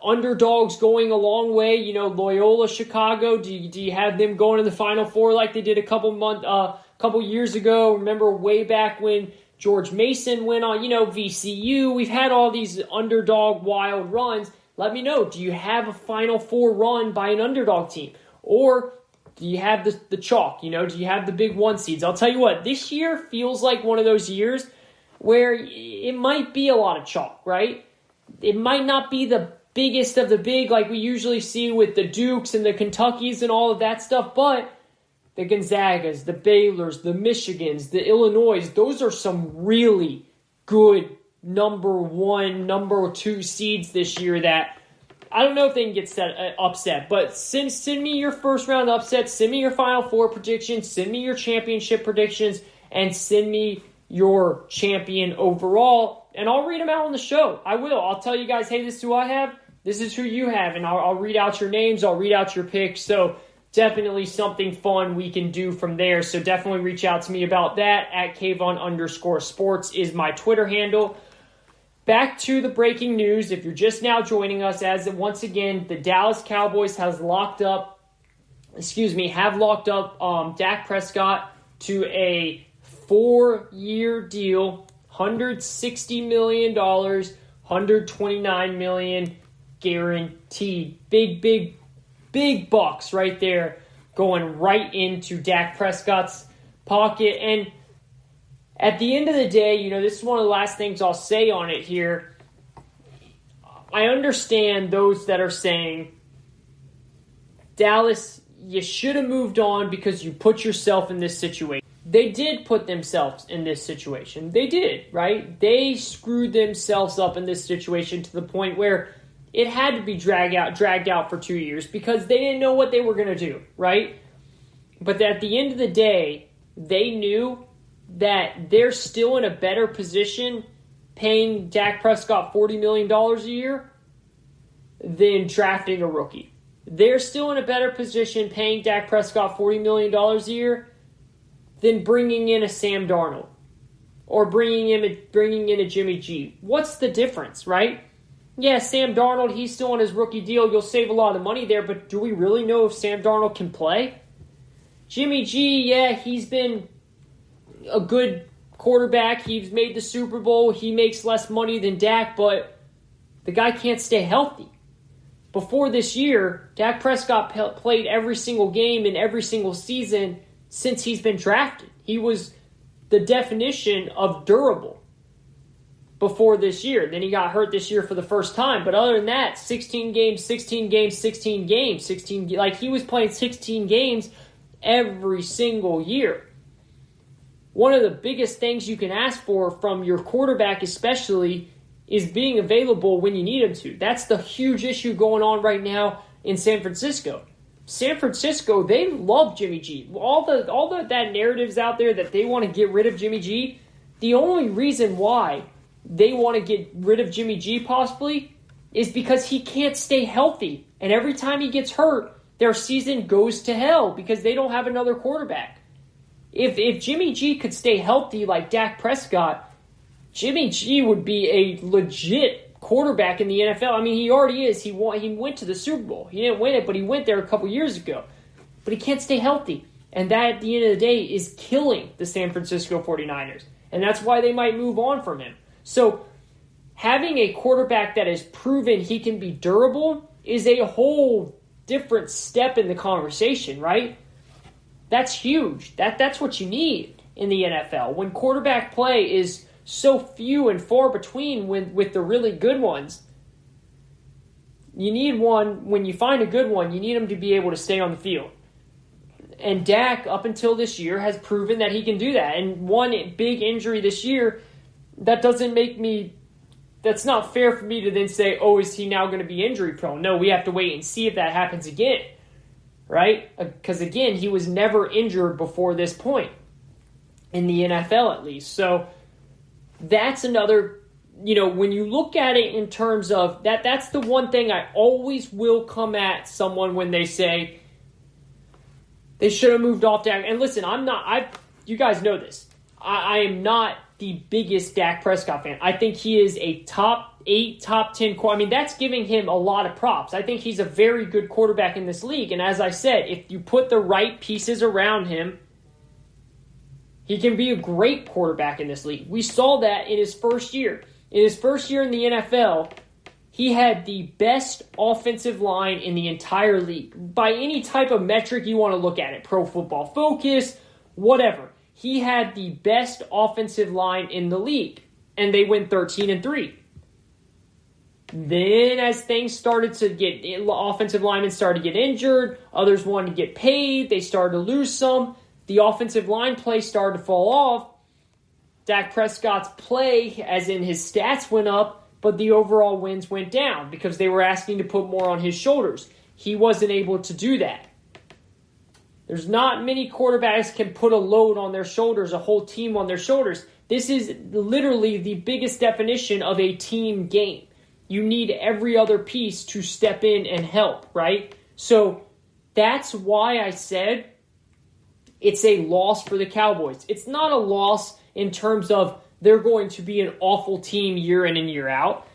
underdogs going a long way. You know, Loyola Chicago, do you have them going to the Final Four like they did a couple years ago? Remember way back when George Mason went on, VCU. We've had all these underdog wild runs. Let me know, do you have a Final Four run by an underdog team? Or do you have the chalk? Do you have the big one seeds? I'll tell you what, this year feels like one of those years where it might be a lot of chalk, right? It might not be the biggest of the big like we usually see with the Dukes and the Kentuckys and all of that stuff, but the Gonzagas, the Baylors, the Michigans, the Illinois, those are some really good number 1, number 2 seeds this year that I don't know if they can get upset, but send me your first round upsets, send me your Final Four predictions, send me your championship predictions, and send me your champion overall, and I'll read them out on the show. I will. I'll tell you guys, hey, this is who I have, this is who you have, and I'll read out your names, I'll read out your picks, so definitely something fun we can do from there. So definitely reach out to me about that. At Kayvon_sports is my Twitter handle. Back to the breaking news. If you're just now joining us, as once again, the Dallas Cowboys have locked up Dak Prescott to a 4-year deal, $160 million, $129 million guaranteed. Big bucks right there going right into Dak Prescott's pocket. And at the end of the day, this is one of the last things I'll say on it here. I understand those that are saying, Dallas, you should have moved on because you put yourself in this situation. They did put themselves in this situation. They did, right? They screwed themselves up in this situation to the point where it had to be dragged out for 2 years because they didn't know what they were going to do, right? But at the end of the day, they knew that they're still in a better position paying Dak Prescott $40 million a year than drafting a rookie. They're still in a better position paying Dak Prescott $40 million a year than bringing in a Sam Darnold or bringing in a Jimmy G. What's the difference, right? Yeah, Sam Darnold, he's still on his rookie deal. You'll save a lot of money there, but do we really know if Sam Darnold can play? Jimmy G, yeah, he's been a good quarterback. He's made the Super Bowl. He makes less money than Dak, but the guy can't stay healthy. Before this year, Dak Prescott played every single game in every single season since he's been drafted. He was the definition of durable before this year. Then he got hurt this year for the first time. But other than that, 16 games, like he was playing 16 games every single year. One of the biggest things you can ask for from your quarterback especially is being available when you need him to. That's the huge issue going on right now in San Francisco. San Francisco, they love Jimmy G. All that narratives out there that they want to get rid of Jimmy G, the only reason why they want to get rid of Jimmy G possibly is because he can't stay healthy. And every time he gets hurt, their season goes to hell because they don't have another quarterback. If Jimmy G could stay healthy like Dak Prescott, Jimmy G would be a legit quarterback in the NFL. I mean, he already is. He went to the Super Bowl. He didn't win it, but he went there a couple years ago. But he can't stay healthy. And that, at the end of the day, is killing the San Francisco 49ers. And that's why they might move on from him. So having a quarterback that has proven he can be durable is a whole different step in the conversation, right? That's huge. That's what you need in the NFL. When quarterback play is so few and far between with the really good ones, you need one. When you find a good one, you need him to be able to stay on the field. And Dak, up until this year, has proven that he can do that. And one big injury this year, that's not fair for me to then say, oh, is he now going to be injury prone? No, we have to wait and see if that happens again, right? Because, again, he was never injured before this point, in the NFL at least. So that's another, when you look at it in terms of that's the one thing I always will come at someone when they say they should have moved off Dak. And listen, you guys know this. I am not the biggest Dak Prescott fan. I think he is a top 8, top 10 quarterback. I mean, that's giving him a lot of props. I think he's a very good quarterback in this league. And as I said, if you put the right pieces around him, he can be a great quarterback in this league. We saw that in his first year. In his first year in the NFL, he had the best offensive line in the entire league. By any type of metric you want to look at it, Pro Football Focus, whatever. He had the best offensive line in the league, and they went 13-3. Then as things started to get, offensive linemen started to get injured, others wanted to get paid, they started to lose some, the offensive line play started to fall off. Dak Prescott's play, as in his stats, went up, but the overall wins went down because they were asking to put more on his shoulders. He wasn't able to do that. There's not many quarterbacks can put a load on their shoulders, a whole team on their shoulders. This is literally the biggest definition of a team game. You need every other piece to step in and help, right? So that's why I said it's a loss for the Cowboys. It's not a loss in terms of they're going to be an awful team year in and year out.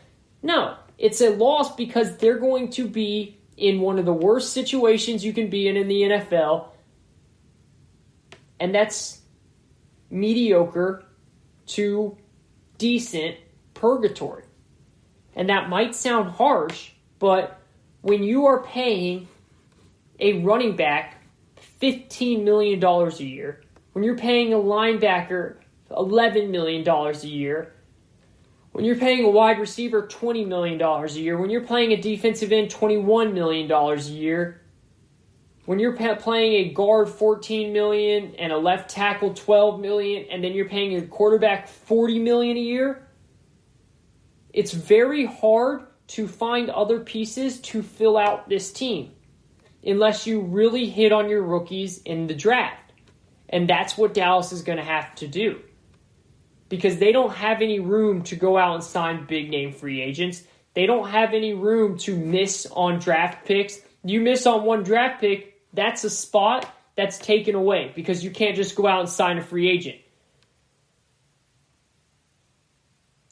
No, it's a loss because they're going to be in one of the worst situations you can be in the NFL. And that's mediocre to decent purgatory. And that might sound harsh, but when you are paying a running back $15 million a year, when you're paying a linebacker $11 million a year, when you're paying a wide receiver $20 million a year, when you're playing a defensive end $21 million a year, when you're playing a guard $14 million and a left tackle $12 million, and then you're paying a quarterback $40 million a year, it's very hard to find other pieces to fill out this team unless you really hit on your rookies in the draft. And that's what Dallas is going to have to do because they don't have any room to go out and sign big-name free agents. They don't have any room to miss on draft picks. You miss on one draft pick, that's a spot that's taken away because you can't just go out and sign a free agent.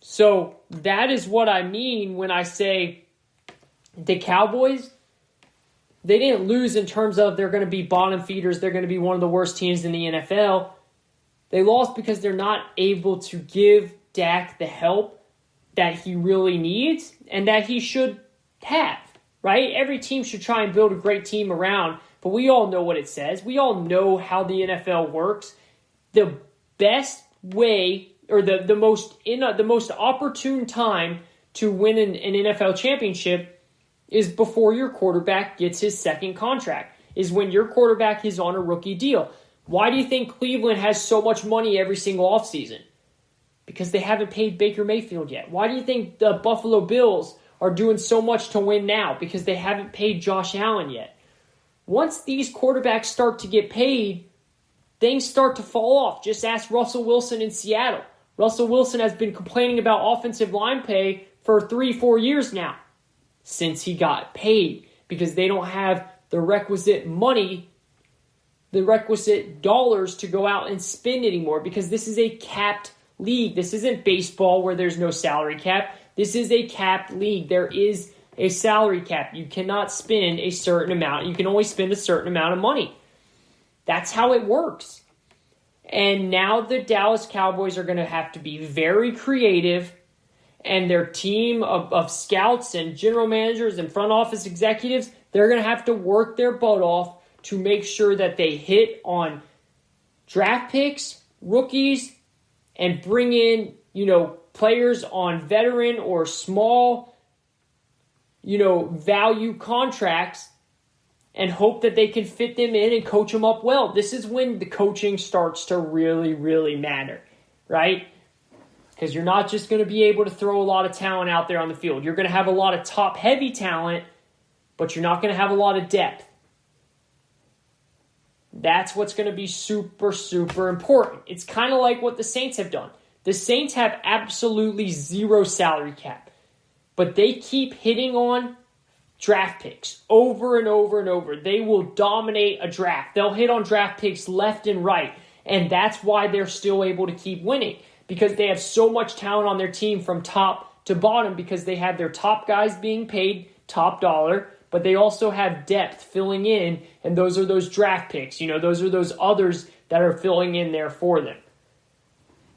So that is what I mean when I say the Cowboys, they didn't lose in terms of they're going to be bottom feeders, they're going to be one of the worst teams in the NFL. They lost because they're not able to give Dak the help that he really needs and that he should have, right? Every team should try and build a great team around, but we all know what it says. We all know how the NFL works. The best way or the most opportune time to win an NFL championship is before your quarterback gets his second contract, is when your quarterback is on a rookie deal. Why do you think Cleveland has so much money every single offseason? Because they haven't paid Baker Mayfield yet. Why do you think the Buffalo Bills are doing so much to win now? Because they haven't paid Josh Allen yet. Once these quarterbacks start to get paid, things start to fall off. Just ask Russell Wilson in Seattle. Russell Wilson has been complaining about offensive line pay for 3-4 years now since he got paid because they don't have the requisite money, the requisite dollars to go out and spend anymore because this is a capped league. This isn't baseball where there's no salary cap. This is a capped league. There is a salary cap. You cannot spend a certain amount. You can only spend a certain amount of money. That's how it works. And now the Dallas Cowboys are going to have to be very creative, and their team of scouts and general managers and front office executives, they're going to have to work their butt off to make sure that they hit on draft picks, rookies, and bring in, players on veteran or small, value contracts and hope that they can fit them in and coach them up well. This is when the coaching starts to really, really matter, right? Because you're not just going to be able to throw a lot of talent out there on the field. You're going to have a lot of top-heavy talent, but you're not going to have a lot of depth. That's what's going to be super, super important. It's kind of like what the Saints have done. The Saints have absolutely zero salary cap, but they keep hitting on draft picks over and over and over. They will dominate a draft. They'll hit on draft picks left and right, and that's why they're still able to keep winning. because they have so much talent on their team from top to bottom, because they have their top guys being paid top dollar, but they also have depth filling in, and those are those draft picks. Those are those others that are filling in there for them.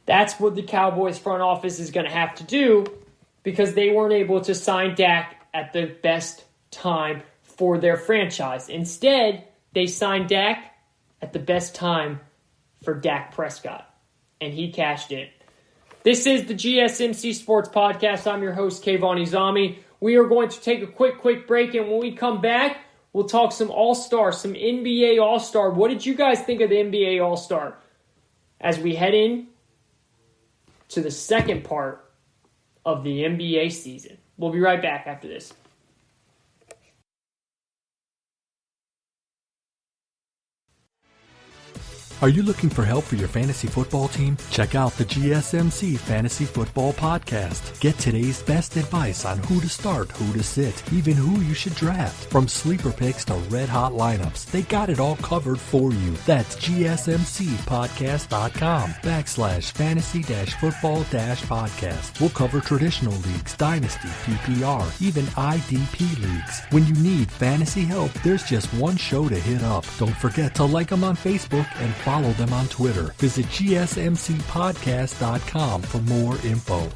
That's what the Cowboys front office is going to have to do, because they weren't able to sign Dak at the best time for their franchise. Instead, they signed Dak at the best time for Dak Prescott, and he cashed in. This is the GSMC Sports Podcast. I'm your host, Kayvon Izami. We are going to take a quick break, and when we come back, we'll talk some All-Star, some NBA All-Star. What did you guys think of the NBA All-Star as we head in to the second part of the NBA season? We'll be right back after this. Are you looking for help for your fantasy football team? Check out the GSMC Fantasy Football Podcast. Get today's best advice on who to start, who to sit, even who you should draft. From sleeper picks to red-hot lineups, they got it all covered for you. That's gsmcpodcast.com/fantasy-football-podcast. We'll cover traditional leagues, dynasty, PPR, even IDP leagues. When you need fantasy help, there's just one show to hit up. Don't forget to like them on Facebook and follow them on Twitter. Visit gsmcpodcast.com for more info.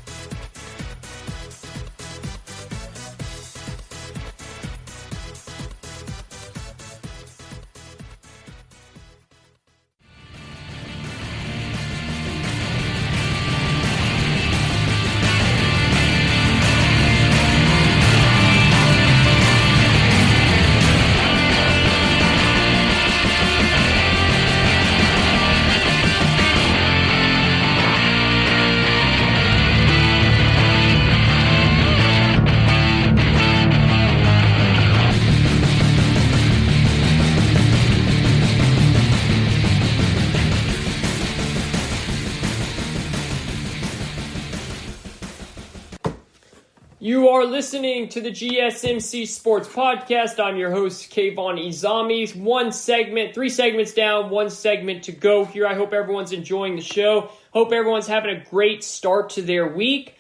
You are listening to the GSMC Sports Podcast. I'm your host, Kayvon Izami. Three segments down, one segment to go here. I hope everyone's enjoying the show. Hope everyone's having a great start to their week.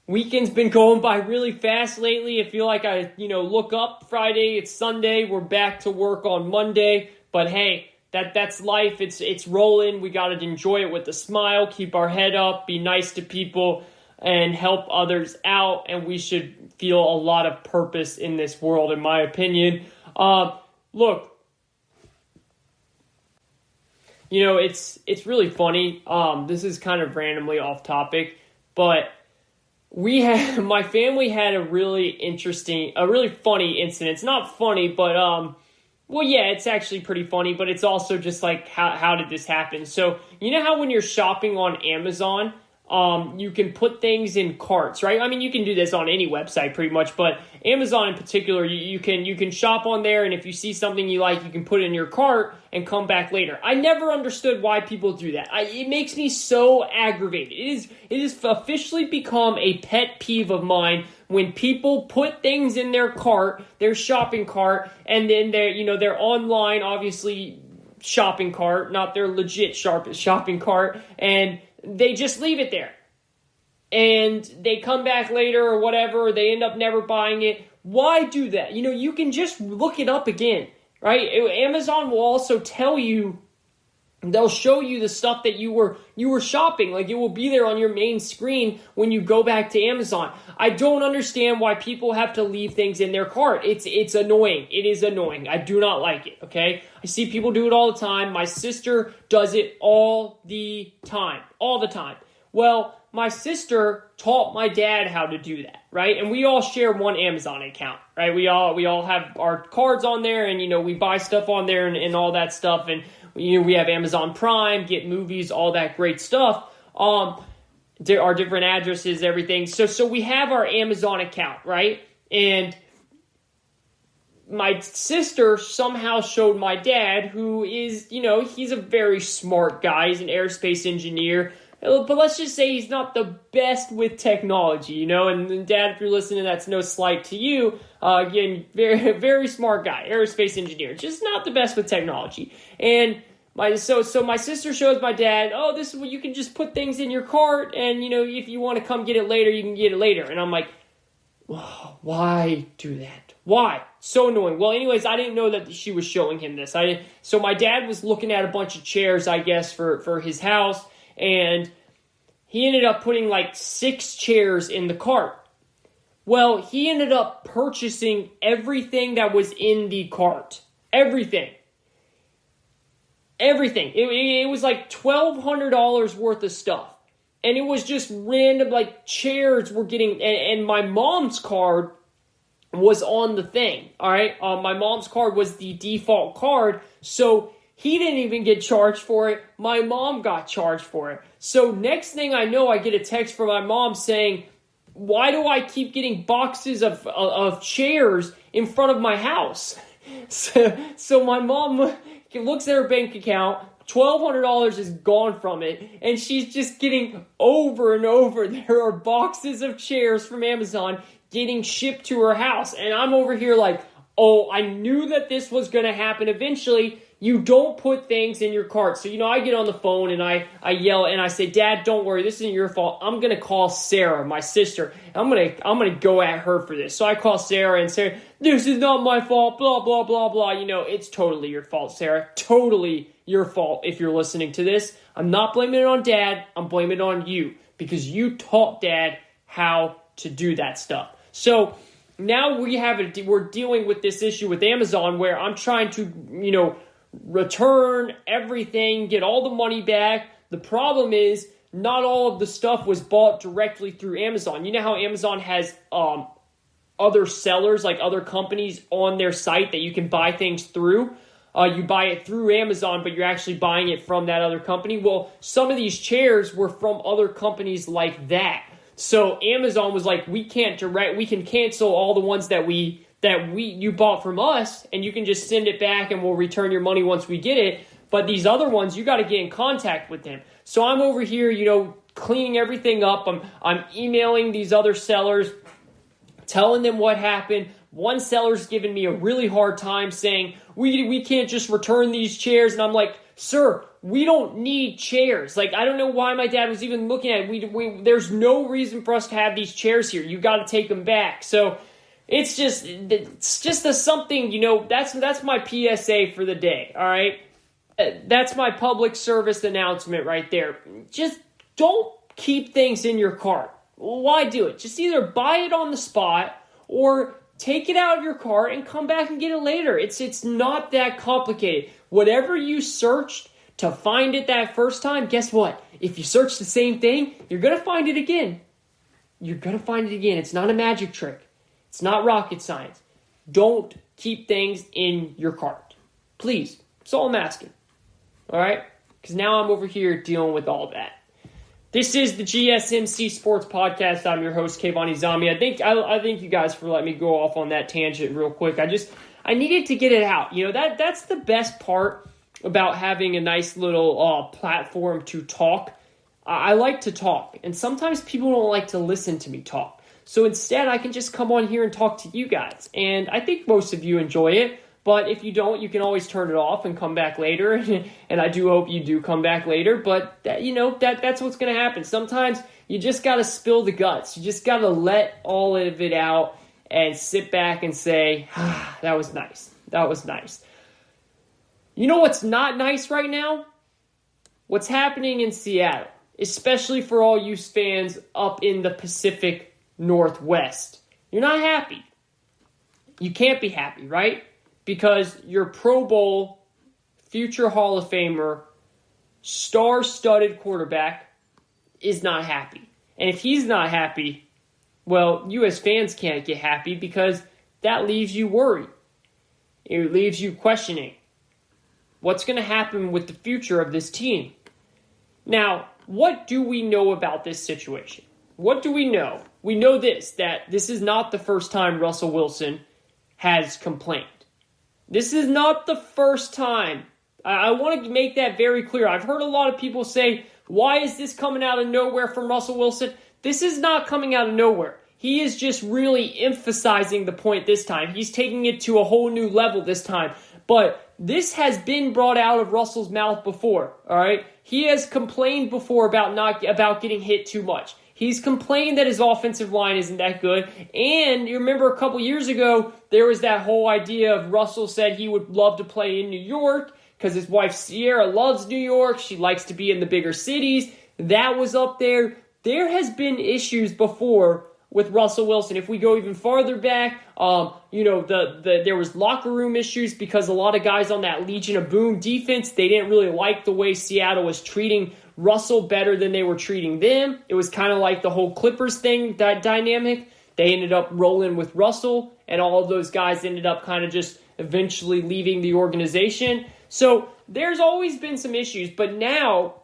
Weekend's been going by really fast lately. I feel like I look up Friday, it's Sunday, we're back to work on Monday. But hey, that's life. It's rolling. We got to enjoy it with a smile, keep our head up, be nice to people, and help others out, and we should feel a lot of purpose in this world, in my opinion. Look, it's really funny. This is kind of randomly off topic, but my family had a really funny incident. It's not funny, but it's actually pretty funny, but it's also just like, how did this happen? So, you know how when you're shopping on Amazon, you can put things in carts, right? I mean, you can do this on any website pretty much, but Amazon in particular, you can shop on there, and if you see something you like, you can put it in your cart and come back later. I never understood why people do that. It makes me so aggravated. It has officially become a pet peeve of mine when people put things in their cart, their shopping cart, and then their online, obviously, shopping cart, not their legit shopping cart, and they just leave it there. And they come back later or whatever, or they end up never buying it. Why do that? You can just look it up again, right? Amazon will also tell you, they'll show you the stuff that you were shopping. Like, it will be there on your main screen when you go back to Amazon. I don't understand why people have to leave things in their cart. It's annoying. It is annoying. I do not like it, okay? I see people do it all the time. My sister does it all the time. All the time. Well, my sister taught my dad how to do that, right? And we all share one Amazon account, right? We all have our cards on there, and, we buy stuff on there and all that stuff. And, we have Amazon Prime, get movies, all that great stuff. There are different addresses, everything. So we have our Amazon account, right? And my sister somehow showed my dad, who is, he's a very smart guy. He's an aerospace engineer. But let's just say he's not the best with technology, And Dad, if you're listening, that's no slight to you. Again, very, very smart guy, aerospace engineer. Just not the best with technology. And So my sister shows my dad, oh, this is where you can just put things in your cart, and, if you want to come get it later, you can get it later. And I'm like, oh, why do that? Why? So annoying. Well, anyways, I didn't know that she was showing him this. So my dad was looking at a bunch of chairs, I guess, for his house, and he ended up putting like 6 chairs in the cart. Well, he ended up purchasing everything that was in the cart. Everything. It was like $1,200 worth of stuff. And it was just random, like, chairs were getting, and my mom's card was on the thing, all right? My mom's card was the default card, so he didn't even get charged for it. My mom got charged for it. So next thing I know, I get a text from my mom saying, why do I keep getting boxes of chairs in front of my house? So my mom looks at her bank account, $1,200 is gone from it, and she's just getting over and over. There are boxes of chairs from Amazon getting shipped to her house, and I'm over here like, oh, I knew that this was going to happen eventually. You don't put things in your cart. So, I get on the phone and I yell and I say, Dad, don't worry, this isn't your fault. I'm going to call Sarah, my sister. I'm going to go at her for this. So I call Sarah and say, this is not my fault, blah, blah, blah, blah. It's totally your fault, Sarah. Totally your fault if you're listening to this. I'm not blaming it on Dad. I'm blaming it on you because you taught Dad how to do that stuff. So now we're dealing with this issue with Amazon where I'm trying to, return everything, get all the money back. The problem is not all of the stuff was bought directly through Amazon. You know how Amazon has other sellers, like other companies on their site that you can buy things through? You buy it through Amazon, but you're actually buying it from that other company. Well, some of these chairs were from other companies like that. So Amazon was like, we can cancel all the ones that you bought from us, and you can just send it back and we'll return your money once we get it. But these other ones, you got to get in contact with them. So I'm over here, cleaning everything up. I'm emailing these other sellers, telling them what happened. One seller's giving me a really hard time saying, we can't just return these chairs. And I'm like, sir, we don't need chairs. Like, I don't know why my dad was even looking at it. There's no reason for us to have these chairs here. You got to take them back. So it's just a something, that's my PSA for the day, all right? That's my public service announcement right there. Just don't keep things in your cart. Why do it? Just either buy it on the spot or take it out of your cart and come back and get it later. It's not that complicated. Whatever you searched to find it that first time, guess what? If you search the same thing, you're going to find it again. It's not a magic trick. It's not rocket science. Don't keep things in your cart. Please. That's all I'm asking. All right? Because now I'm over here dealing with all that. This is the GSMC Sports Podcast. I'm your host, Kayvon Izami. I thank you guys for letting me go off on that tangent real quick. I needed to get it out. That's the best part about having a nice little platform to talk. I like to talk, and sometimes people don't like to listen to me talk. So instead, I can just come on here and talk to you guys. And I think most of you enjoy it. But if you don't, you can always turn it off and come back later. And I do hope you do come back later. But, that's what's going to happen. Sometimes you just got to spill the guts. You just got to let all of it out and sit back and say, that was nice. That was nice. You know what's not nice right now? What's happening in Seattle, especially for all you fans up in the Pacific Northwest. You're not happy. You can't be happy, right? Because your Pro Bowl, future Hall of Famer, star-studded quarterback is not happy. And if he's not happy, well, you as fans can't get happy because that leaves you worried. It leaves you questioning what's going to happen with the future of this team. Now, what do we know about this situation? What do we know? We know that this is not the first time Russell Wilson has complained. This is not the first time. I want to make that very clear. I've heard a lot of people say, why is this coming out of nowhere from Russell Wilson? This is not coming out of nowhere. He is just really emphasizing the point this time. He's taking it to a whole new level this time. But this has been brought out of Russell's mouth before, all right? He has complained before about getting hit too much. He's complained that his offensive line isn't that good. And you remember a couple years ago, there was that whole idea of Russell said he would love to play in New York because his wife Sierra loves New York. She likes to be in the bigger cities. That was up there. There has been issues before with Russell Wilson. If we go even farther back, there was locker room issues because a lot of guys on that Legion of Boom defense, they didn't really like the way Seattle was treating Russell better than they were treating them. It was kind of like the whole Clippers thing, that dynamic. They ended up rolling with Russell, and all of those guys ended up kind of just eventually leaving the organization. So there's always been some issues, but now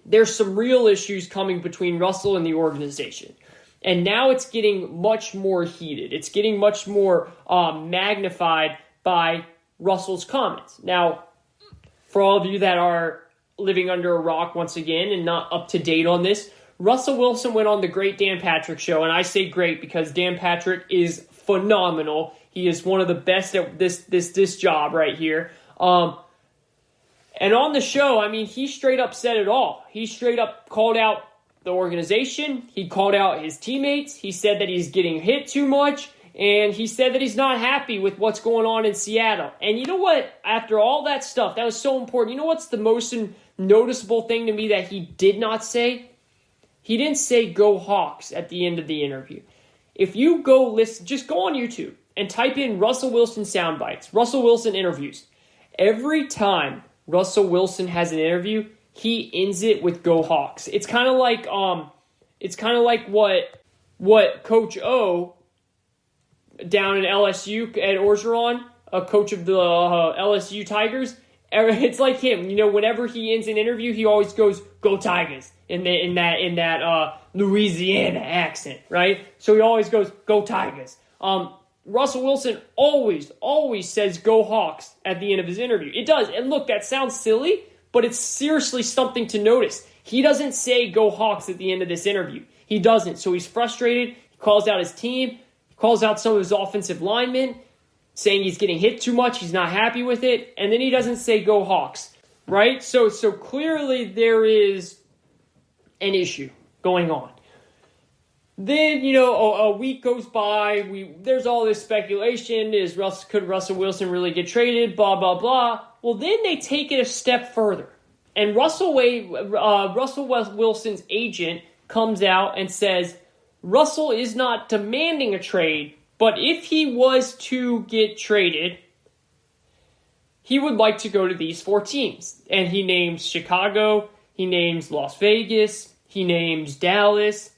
there's some real issues coming between Russell and the organization. And now it's getting much more heated. It's getting much more magnified by Russell's comments. Now, for all of you that are living under a rock once again and not up to date on this, Russell Wilson went on the great Dan Patrick show, and I say great because Dan Patrick is phenomenal. He is one of the best at this job right here. And on the show, he straight up said it all. He straight up called out the organization. He called out his teammates. He said that he's getting hit too much. And he said that he's not happy with what's going on in Seattle. And you know what? After all that stuff, that was so important. You know what's the most noticeable thing to me that he did not say? He didn't say "Go Hawks" at the end of the interview. If you go listen, just go on YouTube and type in Russell Wilson sound bites, Russell Wilson interviews. Every time Russell Wilson has an interview, he ends it with "Go Hawks." It's kind of like what Coach O down in LSU at Orgeron, a coach of the LSU Tigers. It's like him. Whenever he ends an interview, he always goes "Go Tigers" in that Louisiana accent, right? So he always goes "Go Tigers." Russell Wilson always says "Go Hawks" at the end of his interview. It does. And look, that sounds silly, but it's seriously something to notice. He doesn't say "Go Hawks" at the end of this interview. He doesn't. So he's frustrated. He calls out his team. He calls out some of his offensive linemen, saying he's getting hit too much. He's not happy with it. And then he doesn't say "Go Hawks," right? So clearly there is an issue going on. Then, a week goes by. There's all this speculation. Could Russell Wilson really get traded? Blah, blah, blah. Well, then they take it a step further. And Russell Wilson's agent comes out and says, Russell is not demanding a trade, but if he was to get traded, he would like to go to these 4 teams. And he names Chicago, he names Las Vegas, he names Dallas,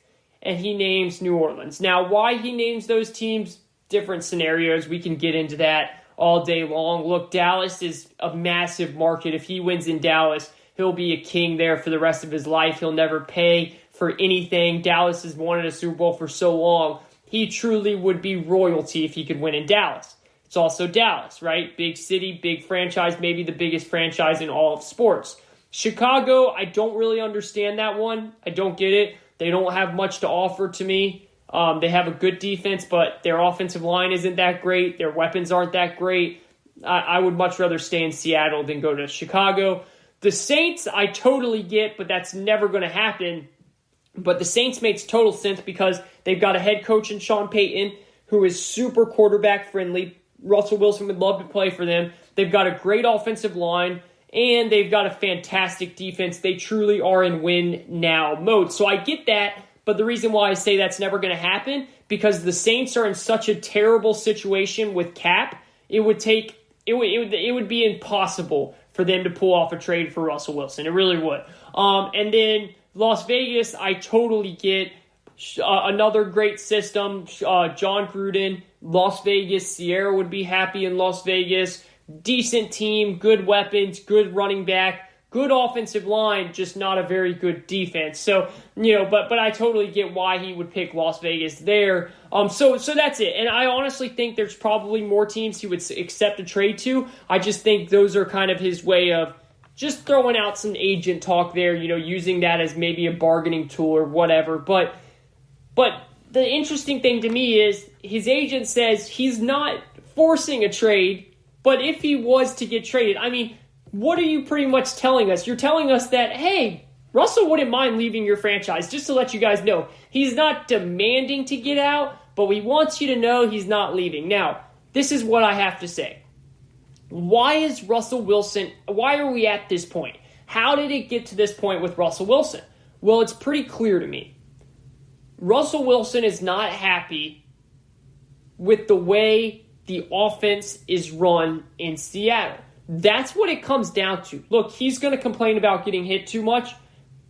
and he names New Orleans. Now, why he names those teams, different scenarios. We can get into that all day long. Look, Dallas is a massive market. If he wins in Dallas, he'll be a king there for the rest of his life. He'll never pay for anything. Dallas has won a Super Bowl for so long. He truly would be royalty if he could win in Dallas. It's also Dallas, right? Big city, big franchise, maybe the biggest franchise in all of sports. Chicago, I don't really understand that one. I don't get it. They don't have much to offer to me. They have a good defense, but their offensive line isn't that great. Their weapons aren't that great. I would much rather stay in Seattle than go to Chicago. The Saints, I totally get, but that's never going to happen. But the Saints makes total sense because they've got a head coach in Sean Payton who is super quarterback friendly. Russell Wilson would love to play for them. They've got a great offensive line, and they've got a fantastic defense. They truly are in win-now mode. So I get that, but the reason why I say that's never going to happen, because the Saints are in such a terrible situation with cap, it would be impossible for them to pull off a trade for Russell Wilson. It really would. And then Las Vegas, I totally get. Another great system, John Gruden, Las Vegas, Sierra would be happy in Las Vegas. Decent team, good weapons, good running back, good offensive line, just not a very good defense. So, but I totally get why he would pick Las Vegas there. So that's it. And I honestly think there's probably more teams he would accept a trade to. I just think those are kind of his way of just throwing out some agent talk there, using that as maybe a bargaining tool or whatever. But the interesting thing to me is his agent says he's not forcing a trade. But if he was to get traded, I mean, what are you pretty much telling us? You're telling us that, hey, Russell wouldn't mind leaving your franchise, just to let you guys know. He's not demanding to get out, but he wants you to know he's not leaving. Now, this is what I have to say. Why is Russell Wilson, why are we at this point? How did it get to this point with Russell Wilson? Well, it's pretty clear to me. Russell Wilson is not happy with the way the offense is run in Seattle. That's what it comes down to. Look, he's going to complain about getting hit too much.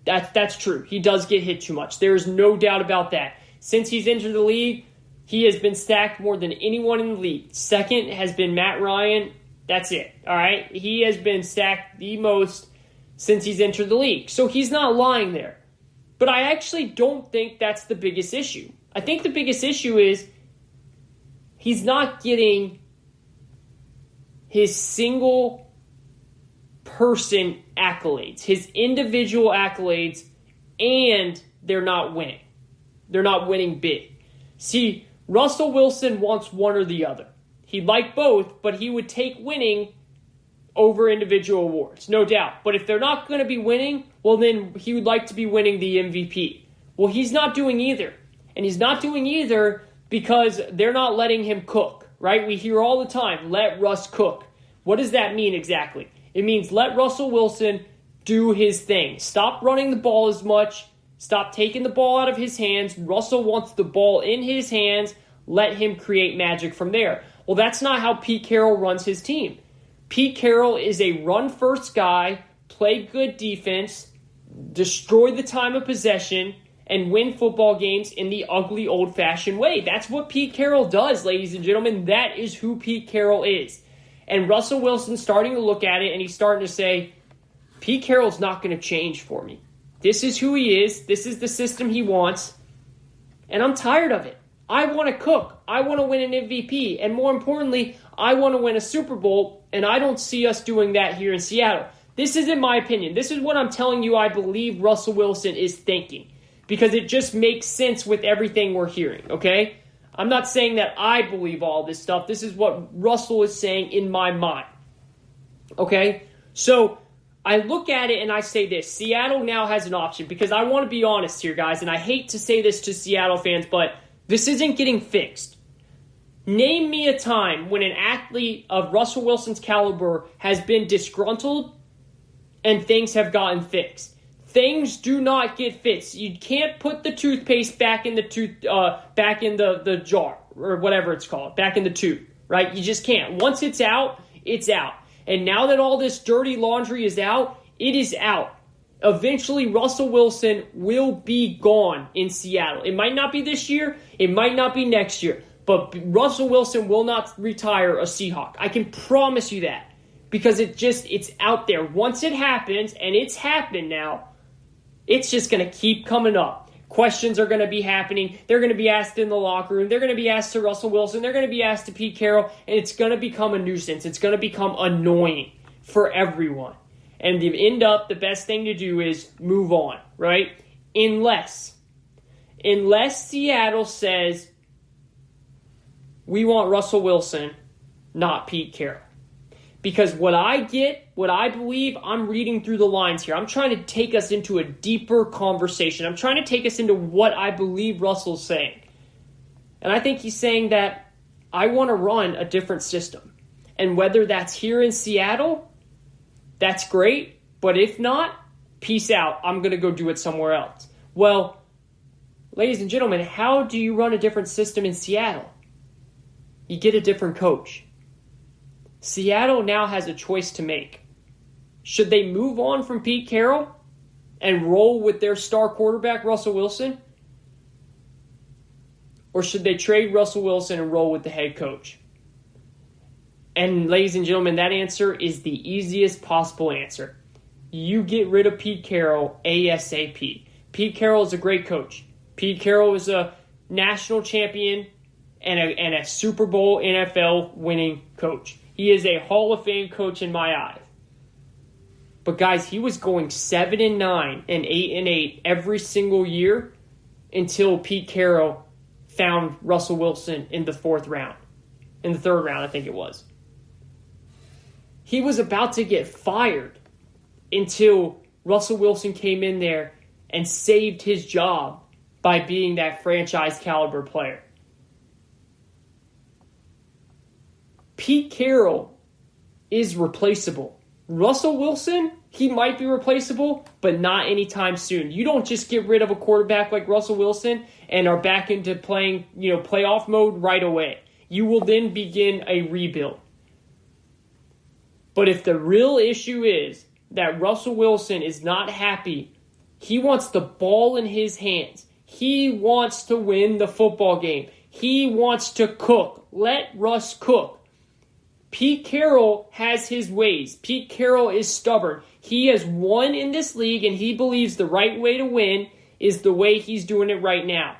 That's true. He does get hit too much. There is no doubt about that. Since he's entered the league, he has been sacked more than anyone in the league. Second has been Matt Ryan. That's it. All right? He has been sacked the most since he's entered the league. So he's not lying there. But I actually don't think that's the biggest issue. I think the biggest issue is he's not getting his single person accolades, his individual accolades, and they're not winning. They're not winning big. See, Russell Wilson wants one or the other. He'd like both, but he would take winning over individual awards, no doubt. But if they're not going to be winning, well, then he would like to be winning the MVP. Well, he's not doing either. And he's not doing either because they're not letting him cook, right? We hear all the time, let Russ cook. What does that mean exactly? It means let Russell Wilson do his thing. Stop running the ball as much. Stop taking the ball out of his hands. Russell wants the ball in his hands. Let him create magic from there. Well, that's not how Pete Carroll runs his team. Pete Carroll is a run-first guy, play good defense, destroy the time of possession, and win football games in the ugly, old-fashioned way. That's what Pete Carroll does, ladies and gentlemen. That is who Pete Carroll is. And Russell Wilson's starting to look at it, and he's starting to say, Pete Carroll's not going to change for me. This is who he is. This is the system he wants. And I'm tired of it. I want to cook. I want to win an MVP. And more importantly, I want to win a Super Bowl, and I don't see us doing that here in Seattle. This isn't my opinion. This is what I'm telling you I believe Russell Wilson is thinking, because it just makes sense with everything we're hearing, okay? I'm not saying that I believe all this stuff. This is what Russell is saying in my mind, okay? So I look at it and I say this. Seattle now has an option, because I want to be honest here, guys, and I hate to say this to Seattle fans, but this isn't getting fixed. Name me a time when an athlete of Russell Wilson's caliber has been disgruntled and things have gotten fixed. Things do not get fixed. You can't put the toothpaste back in the jar, or whatever it's called, back in the tube, right? You just can't. Once it's out, it's out. And now that all this dirty laundry is out, it is out. Eventually, Russell Wilson will be gone in Seattle. It might not be this year. It might not be next year. But Russell Wilson will not retire a Seahawk. I can promise you that. Because it's out there. Once it happens, and it's happened now, it's just going to keep coming up. Questions are going to be happening. They're going to be asked in the locker room. They're going to be asked to Russell Wilson. They're going to be asked to Pete Carroll. And it's going to become a nuisance. It's going to become annoying for everyone. And the best thing to do is move on, right? Unless Seattle says, we want Russell Wilson, not Pete Carroll. Because what I believe, I'm reading through the lines here. I'm trying to take us into a deeper conversation. I'm trying to take us into what I believe Russell's saying. And I think he's saying that I want to run a different system. And whether that's here in Seattle, that's great. But if not, peace out. I'm going to go do it somewhere else. Well, ladies and gentlemen, how do you run a different system in Seattle? You get a different coach. Seattle now has a choice to make. Should they move on from Pete Carroll and roll with their star quarterback, Russell Wilson? Or should they trade Russell Wilson and roll with the head coach? And ladies and gentlemen, that answer is the easiest possible answer. You get rid of Pete Carroll ASAP. Pete Carroll is a great coach. Pete Carroll is a national champion and a Super Bowl NFL winning coach. He is a Hall of Fame coach in my eyes. But guys, he was going 7-9 and 8-8 every single year until Pete Carroll found Russell Wilson in the third round, I think it was. He was about to get fired until Russell Wilson came in there and saved his job by being that franchise caliber player. Pete Carroll is replaceable. Russell Wilson, he might be replaceable, but not anytime soon. You don't just get rid of a quarterback like Russell Wilson and are back into playing, playoff mode right away. You will then begin a rebuild. But if the real issue is that Russell Wilson is not happy, he wants the ball in his hands. He wants to win the football game. He wants to cook. Let Russ cook. Pete Carroll has his ways. Pete Carroll is stubborn. He has won in this league, and he believes the right way to win is the way he's doing it right now.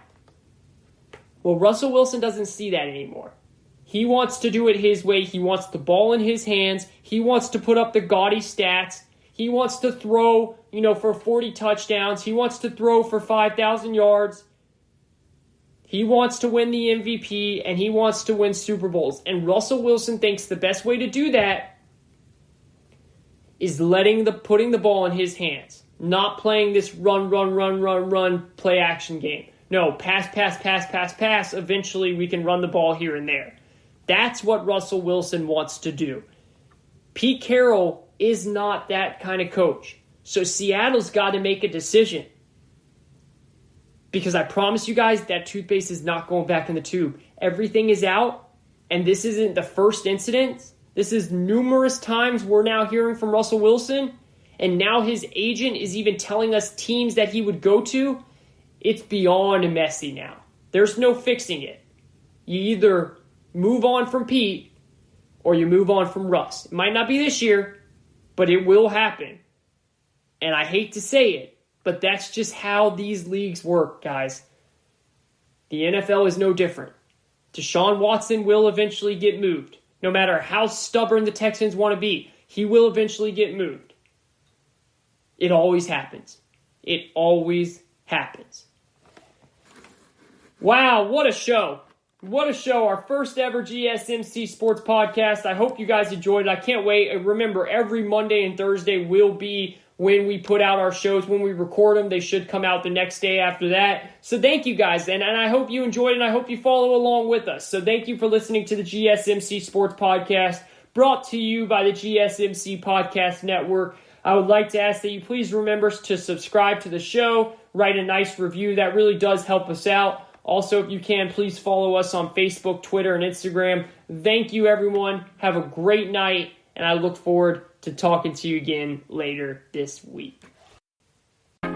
Well, Russell Wilson doesn't see that anymore. He wants to do it his way. He wants the ball in his hands. He wants to put up the gaudy stats. He wants to throw, for 40 touchdowns. He wants to throw for 5,000 yards. He wants to win the MVP, and he wants to win Super Bowls. And Russell Wilson thinks the best way to do that is putting the ball in his hands, not playing this run, play action game. No, pass. Eventually, we can run the ball here and there. That's what Russell Wilson wants to do. Pete Carroll is not that kind of coach. So Seattle's got to make a decision. Because I promise you guys, that toothpaste is not going back in the tube. Everything is out, and this isn't the first incident. This is numerous times we're now hearing from Russell Wilson, and now his agent is even telling us teams that he would go to. It's beyond messy now. There's no fixing it. You either move on from Pete, or you move on from Russ. It might not be this year, but it will happen. And I hate to say it, but that's just how these leagues work, guys. The NFL is no different. Deshaun Watson will eventually get moved. No matter how stubborn the Texans want to be, he will eventually get moved. It always happens. It always happens. Wow, what a show. What a show. Our first ever GSMC Sports Podcast. I hope you guys enjoyed it. I can't wait. Remember, every Monday and Thursday will be when we put out our shows. When we record them, they should come out the next day after that. So thank you guys, and I hope you enjoyed it, and I hope you follow along with us. So thank you for listening to the GSMC Sports Podcast, brought to you by the GSMC Podcast Network. I would like to ask that you please remember to subscribe to the show, write a nice review. That really does help us out. Also, if you can, please follow us on Facebook, Twitter, and Instagram. Thank you, everyone. Have a great night, and I look forward to talking to you again later this week.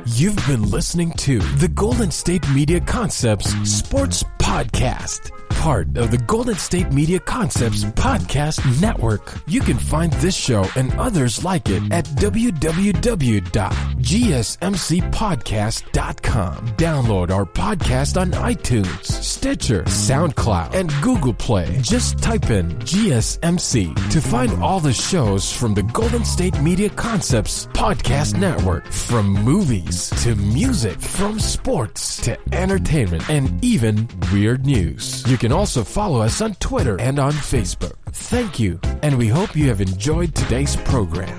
You've been listening to the Golden State Media Concepts Sports Podcast, part of the Golden State Media Concepts Podcast Network. You can find this show and others like it at www.gsmcpodcast.com. Download our podcast on iTunes, Stitcher, SoundCloud, and Google Play. Just type in GSMC to find all the shows from the Golden State Media Concepts Podcast Network, from movies to music, from sports to entertainment, and even weird news. You can also follow us on Twitter and on Facebook. Thank you, and we hope you have enjoyed today's program.